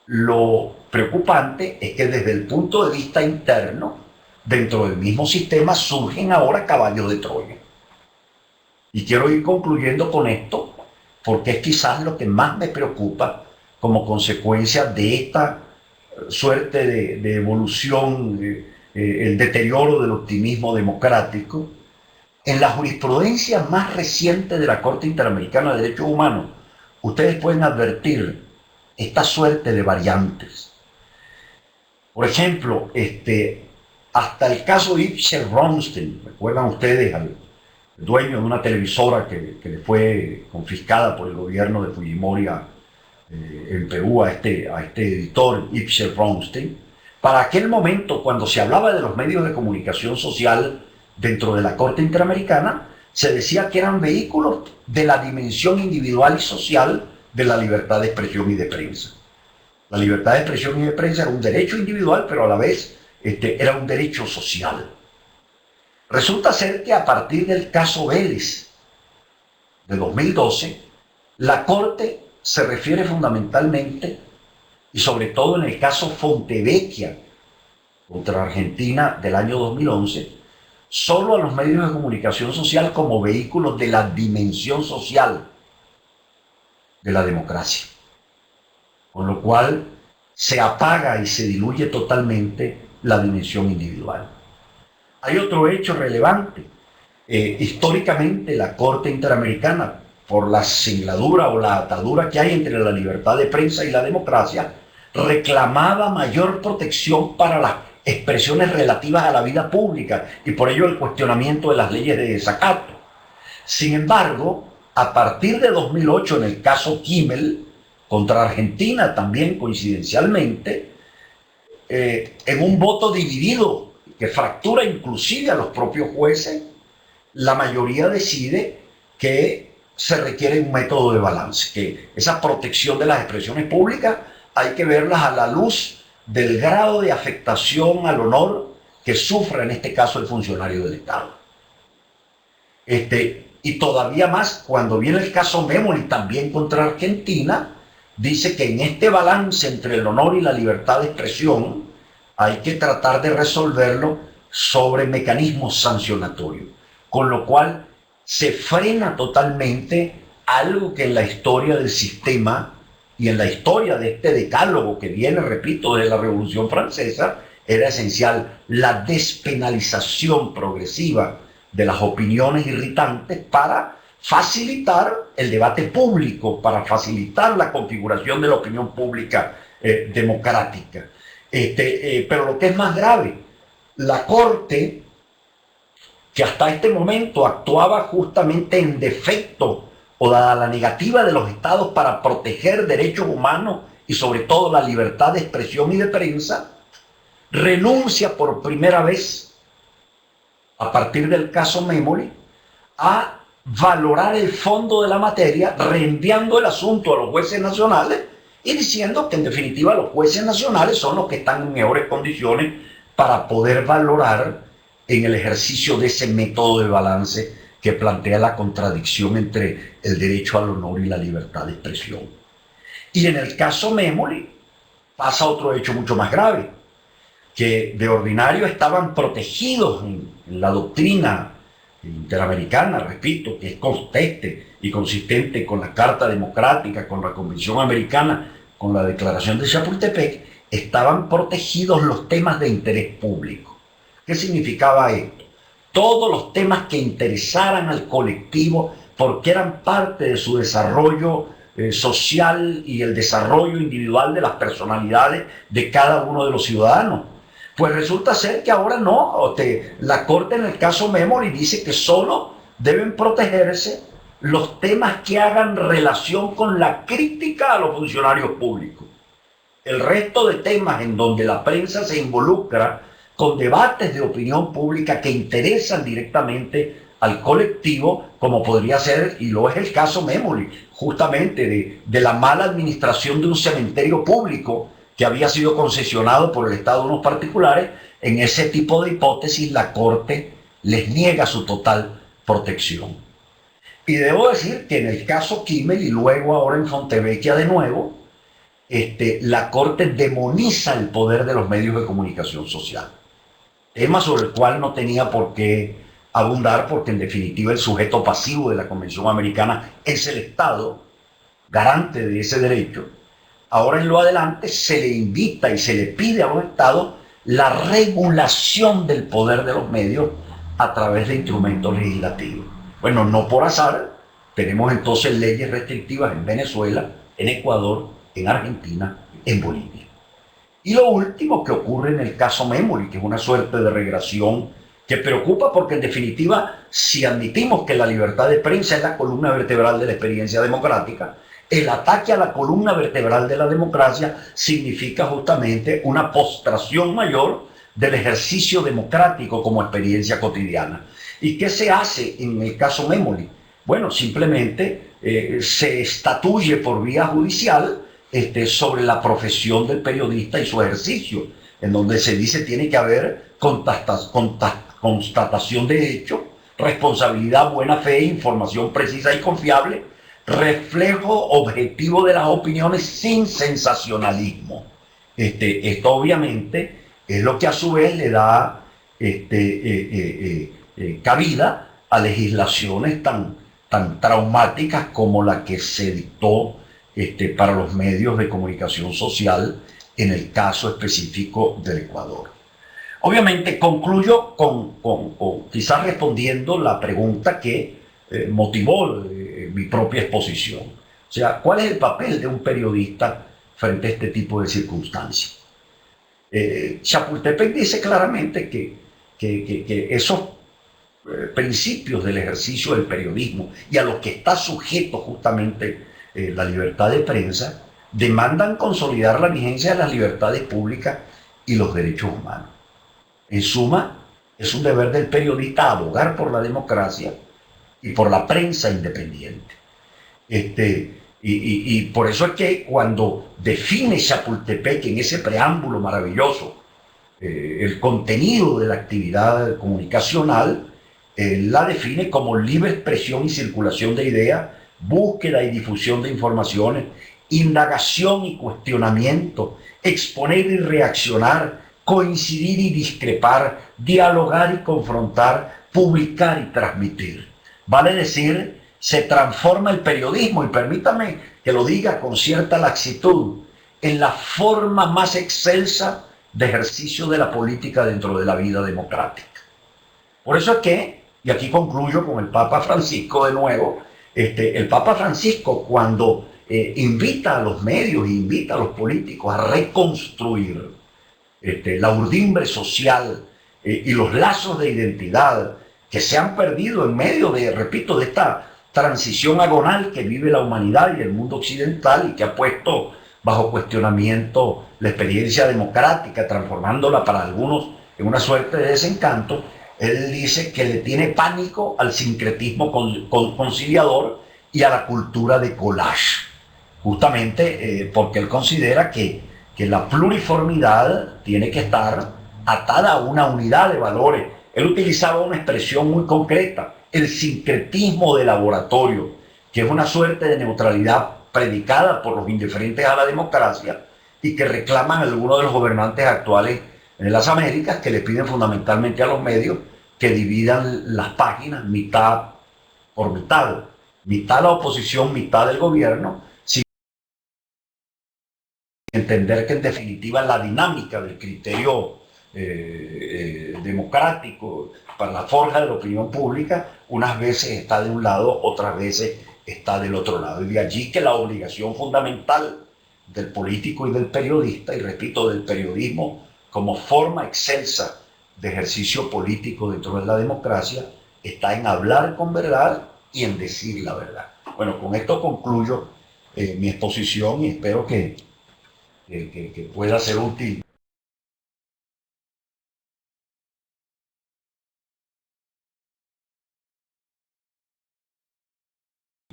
Lo preocupante es que desde el punto de vista interno, dentro del mismo sistema, surgen ahora caballos de Troya. Y quiero ir concluyendo con esto, porque es quizás lo que más me preocupa como consecuencia de esta suerte de evolución, el deterioro del optimismo democrático. En la jurisprudencia más reciente de la Corte Interamericana de Derechos Humanos, ustedes pueden advertir esta suerte de variantes. Por ejemplo, hasta el caso Ipsel Ronstein, ¿recuerdan ustedes al dueño de una televisora que le fue confiscada por el gobierno de Fujimori en Perú a este editor Ipsel Ronstein? Para aquel momento, cuando se hablaba de los medios de comunicación social dentro de la Corte Interamericana, se decía que eran vehículos de la dimensión individual y social de la libertad de expresión y de prensa. La libertad de expresión y de prensa era un derecho individual, pero a la vez era un derecho social. Resulta ser que a partir del caso Vélez de 2012, la Corte se refiere fundamentalmente, y sobre todo en el caso Fontevecchia contra Argentina del año 2011, solo a los medios de comunicación social como vehículos de la dimensión social de la democracia. Con lo cual se apaga y se diluye totalmente la dimensión individual. Hay otro hecho relevante. Históricamente la Corte Interamericana, por la singladura o la atadura que hay entre la libertad de prensa y la democracia, reclamaba mayor protección para las expresiones relativas a la vida pública y por ello el cuestionamiento de las leyes de desacato. Sin embargo, a partir de 2008, en el caso Kimmel, contra Argentina también coincidencialmente, en un voto dividido que fractura inclusive a los propios jueces, la mayoría decide que se requiere un método de balance, que esa protección de las expresiones públicas hay que verlas a la luz del grado de afectación al honor que sufre en este caso el funcionario del Estado. Y todavía más cuando viene el caso Memoli también contra Argentina, dice que en este balance entre el honor y la libertad de expresión hay que tratar de resolverlo sobre mecanismos sancionatorios, con lo cual se frena totalmente algo que en la historia del sistema y en la historia de este decálogo que viene, repito, de la Revolución Francesa, era esencial: la despenalización progresiva de las opiniones irritantes para facilitar el debate público, para facilitar la configuración de la opinión pública democrática. Pero lo que es más grave, la Corte, que hasta este momento actuaba justamente en defecto o dada la negativa de los estados para proteger derechos humanos y sobre todo la libertad de expresión y de prensa, renuncia por primera vez, a partir del caso Memoli, a valorar el fondo de la materia, reenviando el asunto a los jueces nacionales y diciendo que en definitiva los jueces nacionales son los que están en mejores condiciones para poder valorar en el ejercicio de ese método de balance que plantea la contradicción entre el derecho al honor y la libertad de expresión. Y en el caso Memoli pasa otro hecho mucho más grave, que de ordinario estaban protegidos en la doctrina interamericana, repito, que es consistente con la Carta Democrática, con la Convención Americana, con la Declaración de Chapultepec, estaban protegidos los temas de interés público. ¿Qué significaba esto? todos los temas que interesaran al colectivo porque eran parte de su desarrollo social y el desarrollo individual de las personalidades de cada uno de los ciudadanos. Pues resulta ser que ahora no, la Corte en el caso Memory dice que solo deben protegerse los temas que hagan relación con la crítica a los funcionarios públicos. El resto de temas en donde la prensa se involucra con debates de opinión pública que interesan directamente al colectivo, como podría ser, y lo es el caso Memory, justamente de la mala administración de un cementerio público que había sido concesionado por el Estado a unos particulares. En ese tipo de hipótesis la Corte les niega su total protección. Y debo decir que en el caso Kimmel y luego ahora en Fontevecchia de nuevo, la Corte demoniza el poder de los medios de comunicación social. Tema sobre el cual no tenía por qué abundar, porque en definitiva el sujeto pasivo de la Convención Americana es el Estado, garante de ese derecho. Ahora en lo adelante se le invita y se le pide a los Estados la regulación del poder de los medios a través de instrumentos legislativos. Bueno, no por azar, tenemos entonces leyes restrictivas en Venezuela, en Ecuador, en Argentina, en Bolivia. Y lo último que ocurre en el caso Memory, que es una suerte de regresión que preocupa porque en definitiva, si admitimos que la libertad de prensa es la columna vertebral de la experiencia democrática, el ataque a la columna vertebral de la democracia significa justamente una postración mayor del ejercicio democrático como experiencia cotidiana. ¿Y qué se hace en el caso Memory? Bueno, simplemente se estatuye por vía judicial sobre la profesión del periodista y su ejercicio, en donde se dice tiene que haber constatación de hecho, responsabilidad, buena fe, información precisa y confiable, reflejo objetivo de las opiniones sin sensacionalismo. Esto obviamente es lo que a su vez le da cabida a legislaciones tan traumáticas como la que se dictó para los medios de comunicación social en el caso específico del Ecuador. Obviamente concluyo con quizás respondiendo la pregunta que motivó mi propia exposición. O sea, ¿cuál es el papel de un periodista frente a este tipo de circunstancias? Chapultepec dice claramente que esos principios del ejercicio del periodismo y a los que está sujeto justamente la libertad de prensa demandan consolidar la vigencia de las libertades públicas y los derechos humanos. En suma, es un deber del periodista abogar por la democracia y por la prensa independiente. Y por eso es que cuando define Chapultepec en ese preámbulo maravilloso el contenido de la actividad comunicacional, la define como libre expresión y circulación de ideas, búsqueda y difusión de informaciones, indagación y cuestionamiento, exponer y reaccionar, coincidir y discrepar, dialogar y confrontar, publicar y transmitir. Vale decir, se transforma el periodismo, y permítame que lo diga con cierta laxitud, en la forma más excelsa de ejercicio de la política dentro de la vida democrática. Por eso es que, y aquí concluyo con el Papa Francisco de nuevo, el Papa Francisco cuando invita a los medios e invita a los políticos a reconstruir la urdimbre social y los lazos de identidad que se han perdido en medio de, repito, de esta transición agonal que vive la humanidad y el mundo occidental y que ha puesto bajo cuestionamiento la experiencia democrática, transformándola para algunos en una suerte de desencanto. Él dice que le tiene pánico al sincretismo conciliador y a la cultura de collage, justamente porque él considera que la pluriformidad tiene que estar atada a una unidad de valores. Él utilizaba una expresión muy concreta, el sincretismo de laboratorio, que es una suerte de neutralidad predicada por los indiferentes a la democracia y que reclaman algunos de los gobernantes actuales en las Américas, que le piden fundamentalmente a los medios que dividan las páginas mitad por mitad la oposición, mitad el gobierno, sin entender que en definitiva la dinámica del criterio democrático para la forja de la opinión pública, unas veces está de un lado, otras veces está del otro lado. Y de allí que la obligación fundamental del político y del periodista, y repito, del periodismo como forma excelsa de ejercicio político dentro de la democracia, está en hablar con verdad y en decir la verdad. Bueno, con esto concluyo mi exposición y espero que pueda ser útil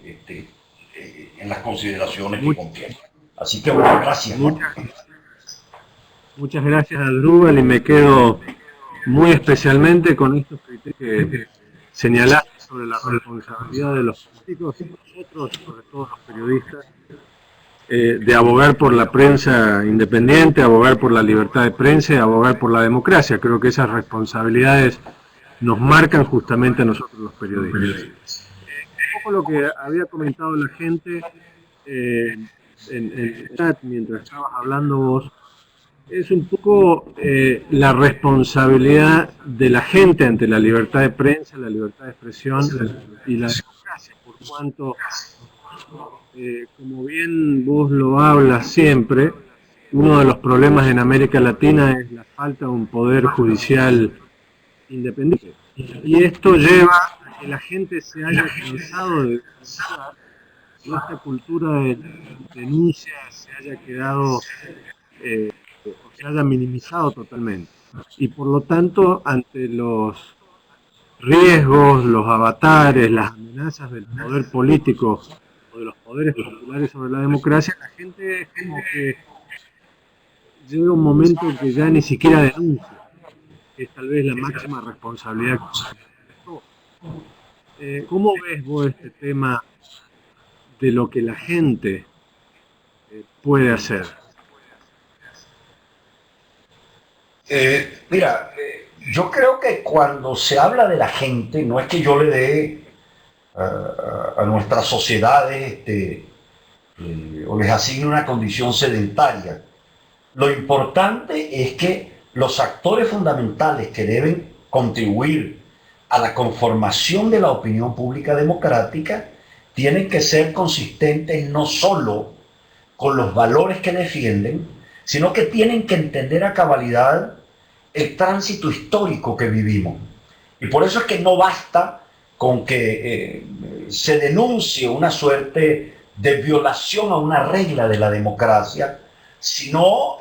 este, en las consideraciones que contiene. Así que bueno, gracias.
Muchas gracias, Adrúbal, y me quedo muy especialmente con estos criterios que señalaste sobre la responsabilidad de los políticos y nosotros, sobre todo los periodistas, de abogar por la prensa independiente, abogar por la libertad de prensa y abogar por la democracia. Creo que esas responsabilidades nos marcan justamente a nosotros los periodistas. Un poco lo que había comentado la gente en el chat mientras estabas hablando vos, es un poco la responsabilidad de la gente ante la libertad de prensa, la libertad de expresión y la democracia, por cuanto, como bien vos lo hablas siempre, uno de los problemas en América Latina es la falta de un poder judicial independiente. Y esto lleva a que la gente se haya cansado de denunciar, y esta cultura de denuncia se haya quedado o se haya minimizado totalmente. Y por lo tanto, ante los riesgos, los avatares, las amenazas del poder político o de los poderes populares sobre la democracia, la gente es como que llega un momento que ya ni siquiera denuncia, que es tal vez la máxima responsabilidad que ¿cómo ves vos este tema de lo que la gente puede hacer?
Mira, yo creo que cuando se habla de la gente, no es que yo le dé a nuestras sociedades o les asigne una condición sedentaria. Lo importante es que los actores fundamentales que deben contribuir a la conformación de la opinión pública democrática tienen que ser consistentes no solo con los valores que defienden, sino que tienen que entender a cabalidad el tránsito histórico que vivimos. Y por eso es que no basta con que se denuncie una suerte de violación a una regla de la democracia, sino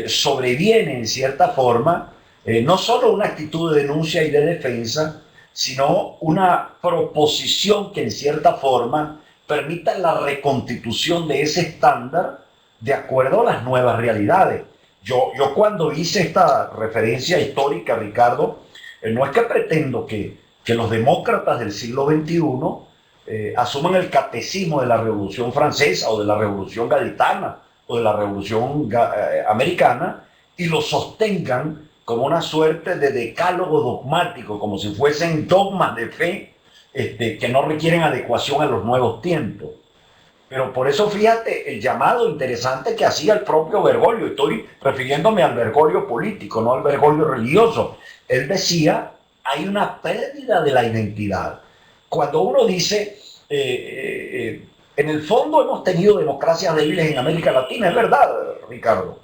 sobreviene en cierta forma no solo una actitud de denuncia y de defensa, sino una proposición que en cierta forma permita la reconstitución de ese estándar de acuerdo a las nuevas realidades. Yo cuando hice esta referencia histórica, Ricardo, no es que pretendo que los demócratas del siglo XXI asuman el catecismo de la Revolución Francesa o de la Revolución Gaditana o de la Revolución Americana y lo sostengan como una suerte de decálogo dogmático, como si fuesen dogmas de fe que no requieren adecuación a los nuevos tiempos. Pero por eso fíjate el llamado interesante que hacía el propio Bergoglio. Estoy refiriéndome al Bergoglio político, no al Bergoglio religioso. Él decía, hay una pérdida de la identidad. Cuando uno dice, en el fondo hemos tenido democracias débiles en América Latina, es verdad, Ricardo,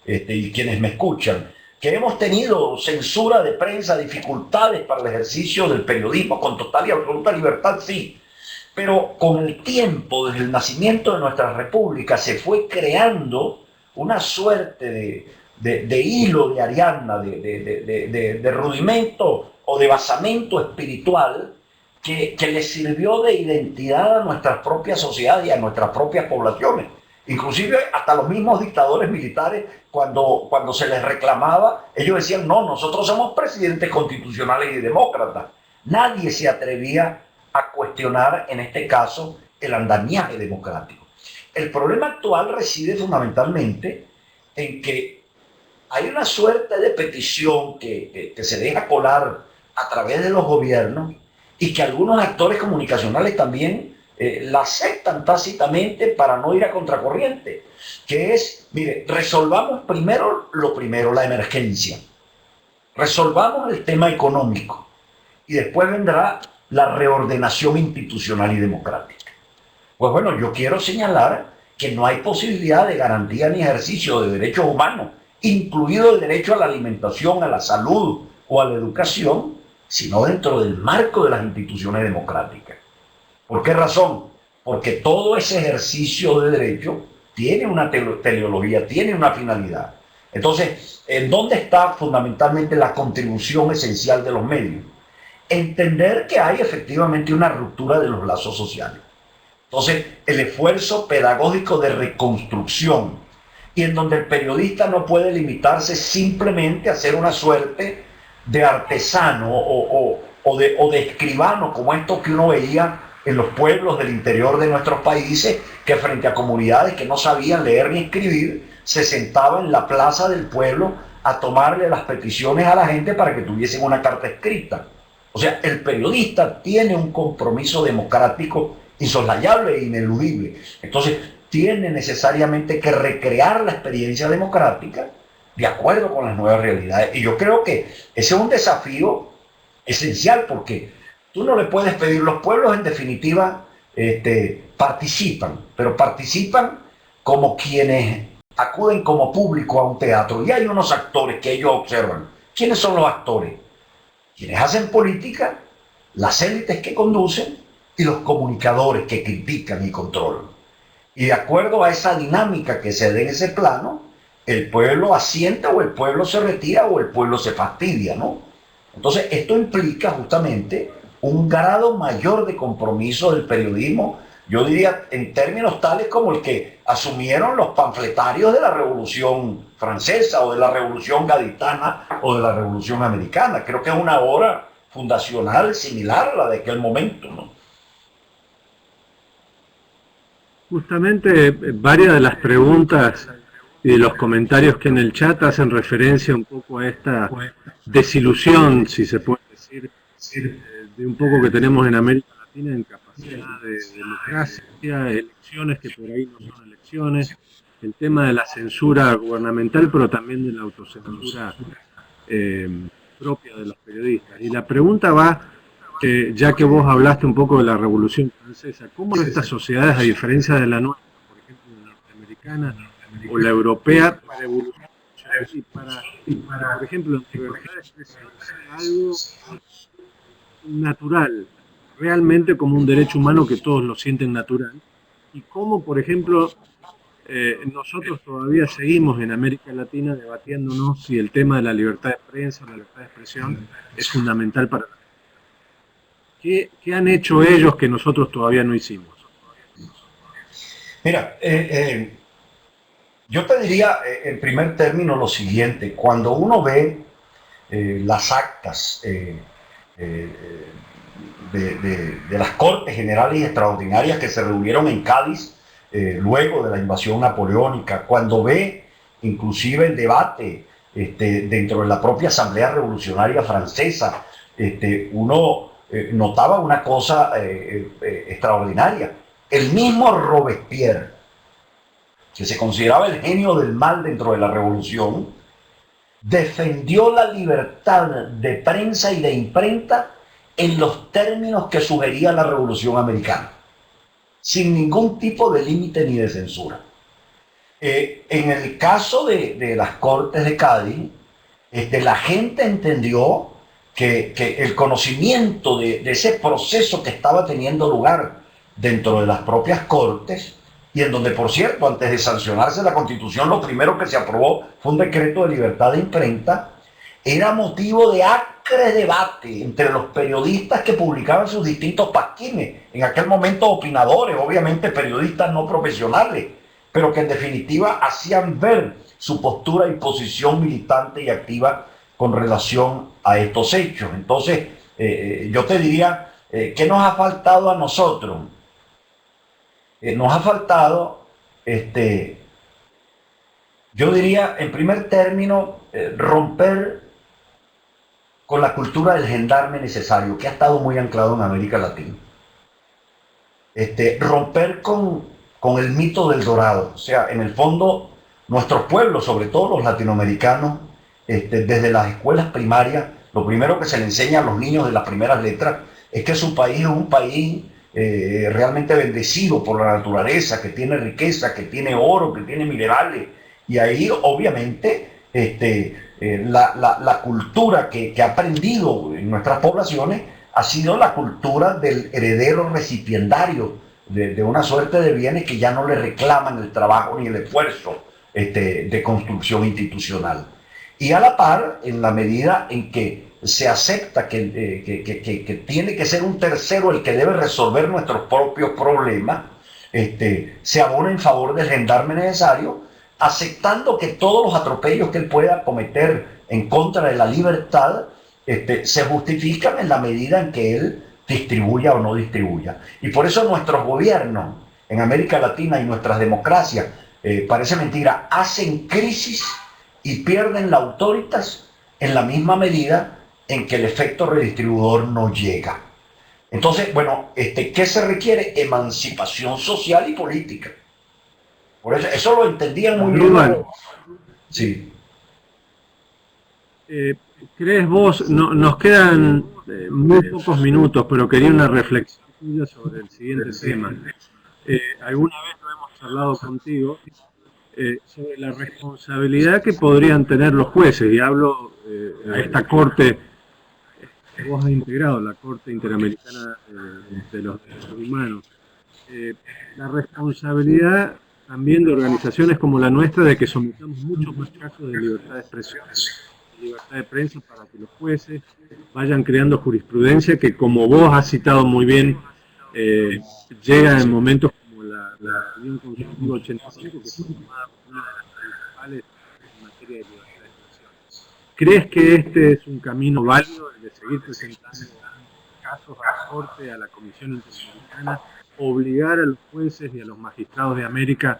y quienes me escuchan, que hemos tenido censura de prensa, dificultades para el ejercicio del periodismo con total y absoluta libertad, sí. Pero con el tiempo, desde el nacimiento de nuestra república, se fue creando una suerte de hilo de Ariadna, de rudimento o de basamento espiritual que le sirvió de identidad a nuestras propias sociedades y a nuestras propias poblaciones. Inclusive hasta los mismos dictadores militares, cuando se les reclamaba, ellos decían, no, nosotros somos presidentes constitucionales y demócratas. Nadie se atrevía a cuestionar, en este caso, el andamiaje democrático. El problema actual reside fundamentalmente en que hay una suerte de petición que se deja colar a través de los gobiernos y que algunos actores comunicacionales también la aceptan tácitamente para no ir a contracorriente, que es, mire, resolvamos primero lo primero, la emergencia. resolvamos el tema económico y después vendrá la reordenación institucional y democrática. Pues bueno, yo quiero señalar que no hay posibilidad de garantía ni ejercicio de derechos humanos, incluido el derecho a la alimentación, a la salud o a la educación, sino dentro del marco de las instituciones democráticas. ¿Por qué razón? Porque todo ese ejercicio de derecho tiene una teleología, tiene una finalidad. Entonces, ¿en dónde está fundamentalmente la contribución esencial de los medios? Entender que hay efectivamente una ruptura de los lazos sociales. Entonces, el esfuerzo pedagógico de reconstrucción, y en donde el periodista no puede limitarse simplemente a ser una suerte de artesano o de escribano, como esto que uno veía en los pueblos del interior de nuestros países, que frente a comunidades que no sabían leer ni escribir, se sentaba en la plaza del pueblo a tomarle las peticiones a la gente para que tuviesen una carta escrita. O sea, el periodista tiene un compromiso democrático insoslayable e ineludible. Entonces, tiene necesariamente que recrear la experiencia democrática de acuerdo con las nuevas realidades. Y yo creo que ese es un desafío esencial, porque tú no le puedes pedir, los pueblos en definitiva participan, pero participan como quienes acuden como público a un teatro, y hay unos actores que ellos observan. ¿Quiénes son los actores? Quienes hacen política, las élites que conducen y los comunicadores que critican y controlan. Y de acuerdo a esa dinámica que se dé en ese plano, el pueblo asienta o el pueblo se retira o el pueblo se fastidia, ¿no? Entonces, esto implica justamente un grado mayor de compromiso del periodismo, yo diría en términos tales como el que asumieron los panfletarios de la Revolución Francesa o de la Revolución Gaditana o de la Revolución Americana. Creo que es una obra fundacional similar a la de aquel momento, ¿no?
Justamente varias de las preguntas y de los comentarios que en el chat hacen referencia un poco a esta desilusión, si se puede decir, de un poco que tenemos en América Latina en capacidad de democracia, elecciones que por ahí no son elecciones, el tema de la censura gubernamental, pero también de la autocensura propia de los periodistas. Y la pregunta va, ya que vos hablaste un poco de la Revolución Francesa, ¿cómo estas sociedades, a diferencia de la nuestra, por ejemplo, la norteamericana o la europea, para evolucionar y para, por ejemplo, en libertad de expresión, sea algo natural, realmente como un derecho humano que todos lo sienten natural? Y cómo, por ejemplo, nosotros todavía seguimos en América Latina debatiéndonos si el tema de la libertad de prensa o la libertad de expresión es fundamental para la gente. ¿Qué han hecho ellos que nosotros todavía no hicimos?
Mira, yo te diría en primer término lo siguiente: cuando uno ve las actas de las Cortes Generales y Extraordinarias que se reunieron en Cádiz luego de la invasión napoleónica, cuando ve inclusive el debate dentro de la propia Asamblea Revolucionaria Francesa, uno notaba una cosa extraordinaria. El mismo Robespierre, que se consideraba el genio del mal dentro de la revolución, defendió la libertad de prensa y de imprenta en los términos que sugería la Revolución Americana, sin ningún tipo de límite ni de censura. En el caso de las Cortes de Cádiz, la gente entendió que el conocimiento de ese proceso que estaba teniendo lugar dentro de las propias Cortes, y en donde, por cierto, antes de sancionarse la Constitución, lo primero que se aprobó fue un decreto de libertad de imprenta, era motivo de acre debate entre los periodistas que publicaban sus distintos pasquines, en aquel momento opinadores, obviamente periodistas no profesionales, pero que en definitiva hacían ver su postura y posición militante y activa con relación a estos hechos. Entonces, yo te diría, ¿qué nos ha faltado a nosotros? Nos ha faltado, yo diría, en primer término, romper con la cultura del gendarme necesario, que ha estado muy anclado en América Latina. Romper con el mito del dorado. O sea, en el fondo, nuestros pueblos, sobre todo los latinoamericanos, desde las escuelas primarias, lo primero que se le enseña a los niños de las primeras letras es que su país es un país realmente bendecido por la naturaleza, que tiene riqueza, que tiene oro, que tiene minerales. Y ahí obviamente la cultura que ha aprendido en nuestras poblaciones ha sido la cultura del heredero recipiendario de una suerte de bienes que ya no le reclaman el trabajo ni el esfuerzo de construcción institucional. Y a la par, en la medida en que se acepta que tiene que ser un tercero el que debe resolver nuestros propios problemas, se abona en favor del gendarme necesario, aceptando que todos los atropellos que él pueda cometer en contra de la libertad se justifican en la medida en que él distribuya o no distribuya. Y por eso nuestros gobiernos en América Latina y nuestras democracias, parece mentira, hacen crisis y pierden la autoritas en la misma medida en que el efecto redistribuidor no llega. Entonces, bueno, ¿qué se requiere? Emancipación social y política. Por eso lo entendían muy bien. Sí.
¿Crees vos? No, nos quedan muy pocos minutos, pero quería una reflexión tuya sobre el siguiente tema. Alguna vez lo hemos charlado contigo sobre la responsabilidad que podrían tener los jueces, y hablo a esta corte que vos has integrado, la Corte Interamericana de los Derechos Humanos, la responsabilidad también de organizaciones como la nuestra de que sometamos muchos más casos de libertad de expresión, de libertad de prensa, para que los jueces vayan creando jurisprudencia que, como vos has citado muy bien, llega en momentos como la Unión Constitutiva 85, que fue tomada como una de las principales en materia de libertad de expresión. ¿Crees que este es un camino válido, el de seguir presentando casos a la Corte, a la Comisión Interamericana, obligar a los jueces y a los magistrados de América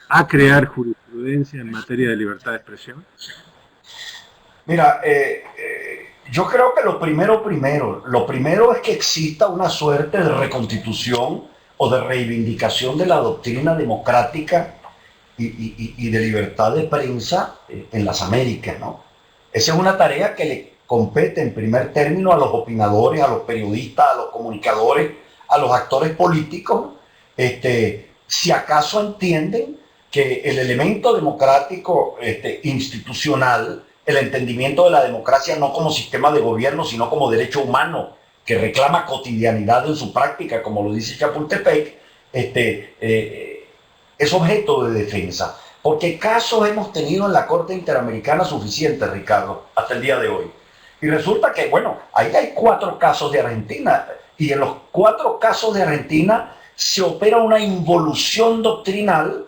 a crear jurisprudencia en materia de libertad de expresión?
Mira, yo creo que lo primero es que exista una suerte de reconstitución o de reivindicación de la doctrina democrática y de libertad de prensa en las Américas, ¿no? Esa es una tarea que le compete en primer término a los opinadores, a los periodistas, a los comunicadores, a los actores políticos, si acaso entienden que el elemento democrático institucional, el entendimiento de la democracia no como sistema de gobierno, sino como derecho humano, que reclama cotidianidad en su práctica, como lo dice Chapultepec, es objeto de defensa. Porque casos hemos tenido en la Corte Interamericana suficientes, Ricardo, hasta el día de hoy. Y resulta que, bueno, ahí hay 4 casos de Argentina, y en los 4 casos de Argentina se opera una involución doctrinal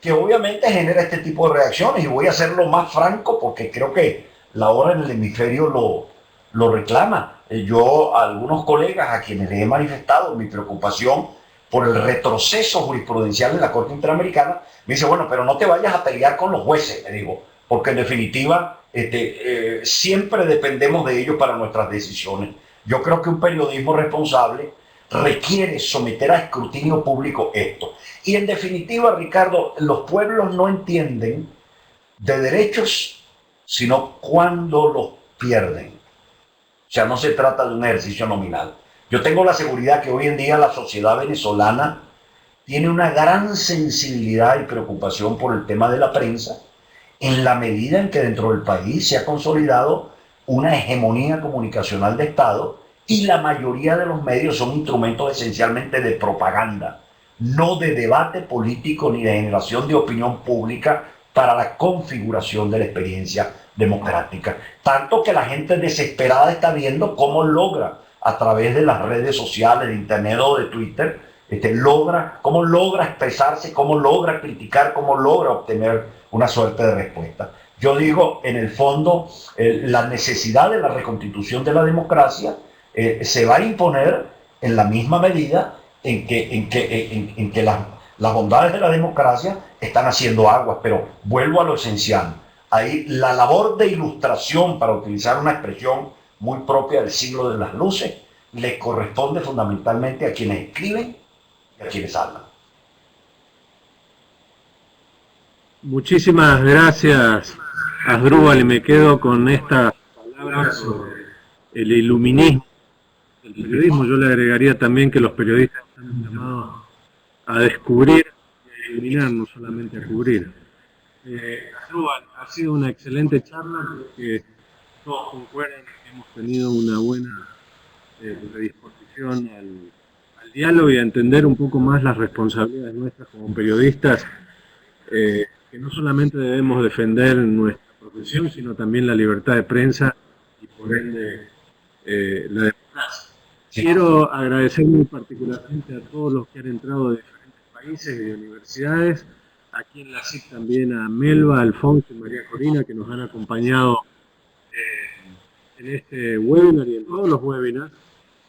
que obviamente genera este tipo de reacciones. Y voy a serlo más franco porque creo que la hora en el hemisferio lo reclama. Yo a algunos colegas a quienes les he manifestado mi preocupación por el retroceso jurisprudencial en la Corte Interamericana, me dice, bueno, pero no te vayas a pelear con los jueces, me digo, porque en definitiva siempre dependemos de ellos para nuestras decisiones. Yo creo que un periodismo responsable requiere someter a escrutinio público esto. Y en definitiva, Ricardo, los pueblos no entienden de derechos, sino cuando los pierden. O sea, no se trata de un ejercicio nominal. Yo tengo la seguridad que hoy en día la sociedad venezolana tiene una gran sensibilidad y preocupación por el tema de la prensa, en la medida en que dentro del país se ha consolidado una hegemonía comunicacional de Estado y la mayoría de los medios son instrumentos esencialmente de propaganda, no de debate político ni de generación de opinión pública para la configuración de la experiencia democrática. Tanto que la gente desesperada está viendo cómo logra, a través de las redes sociales, de internet o de Twitter, cómo logra expresarse, cómo logra criticar, cómo logra obtener una suerte de respuesta. Yo digo, en el fondo, la necesidad de la reconstitución de la democracia se va a imponer en la misma medida en que las bondades de la democracia están haciendo aguas. Pero vuelvo a lo esencial. Ahí la labor de ilustración, para utilizar una expresión muy propia del siglo de las luces, le corresponde fundamentalmente a quienes escriben y a quienes hablan.
Muchísimas gracias, Asdrúbal, y me quedo con estas palabras sobre el iluminismo del periodismo. Yo le agregaría también que los periodistas están llamados a descubrir y a iluminar, no solamente a cubrir. Asdrúbal, ha sido una excelente charla porque todos concuerdan que hemos tenido una buena predisposición al diálogo y a entender un poco más las responsabilidades nuestras como periodistas, que no solamente debemos defender nuestra profesión, sino también la libertad de prensa y por ende la democracia. Quiero agradecer muy particularmente a todos los que han entrado de diferentes países y de universidades, aquí en la CIC también a Melba, Alfonso y María Corina, que nos han acompañado en este webinar y en todos los webinars,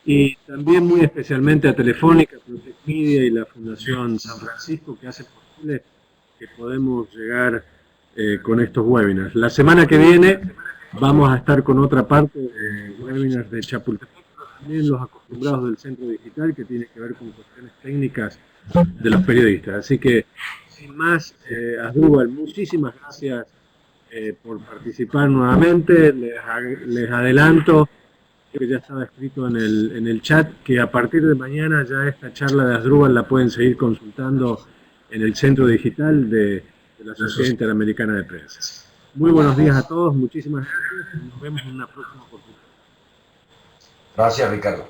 y también muy especialmente a Telefónica, Protec Media y la Fundación San Francisco, que hace posible que podemos llegar con estos webinars. La semana que viene vamos a estar con otra parte de webinars de Chapultepec, pero también los acostumbrados del Centro Digital, que tiene que ver con cuestiones técnicas de los periodistas. Así que, sin más, Asdrúbal, muchísimas gracias por participar nuevamente. Les adelanto que ya estaba escrito en el chat, que a partir de mañana ya esta charla de Asdrúbal la pueden seguir consultando en el Centro Digital de la Sociedad Interamericana de Prensa. Muy buenos días a todos, muchísimas gracias y nos vemos en una próxima oportunidad.
Gracias, Ricardo.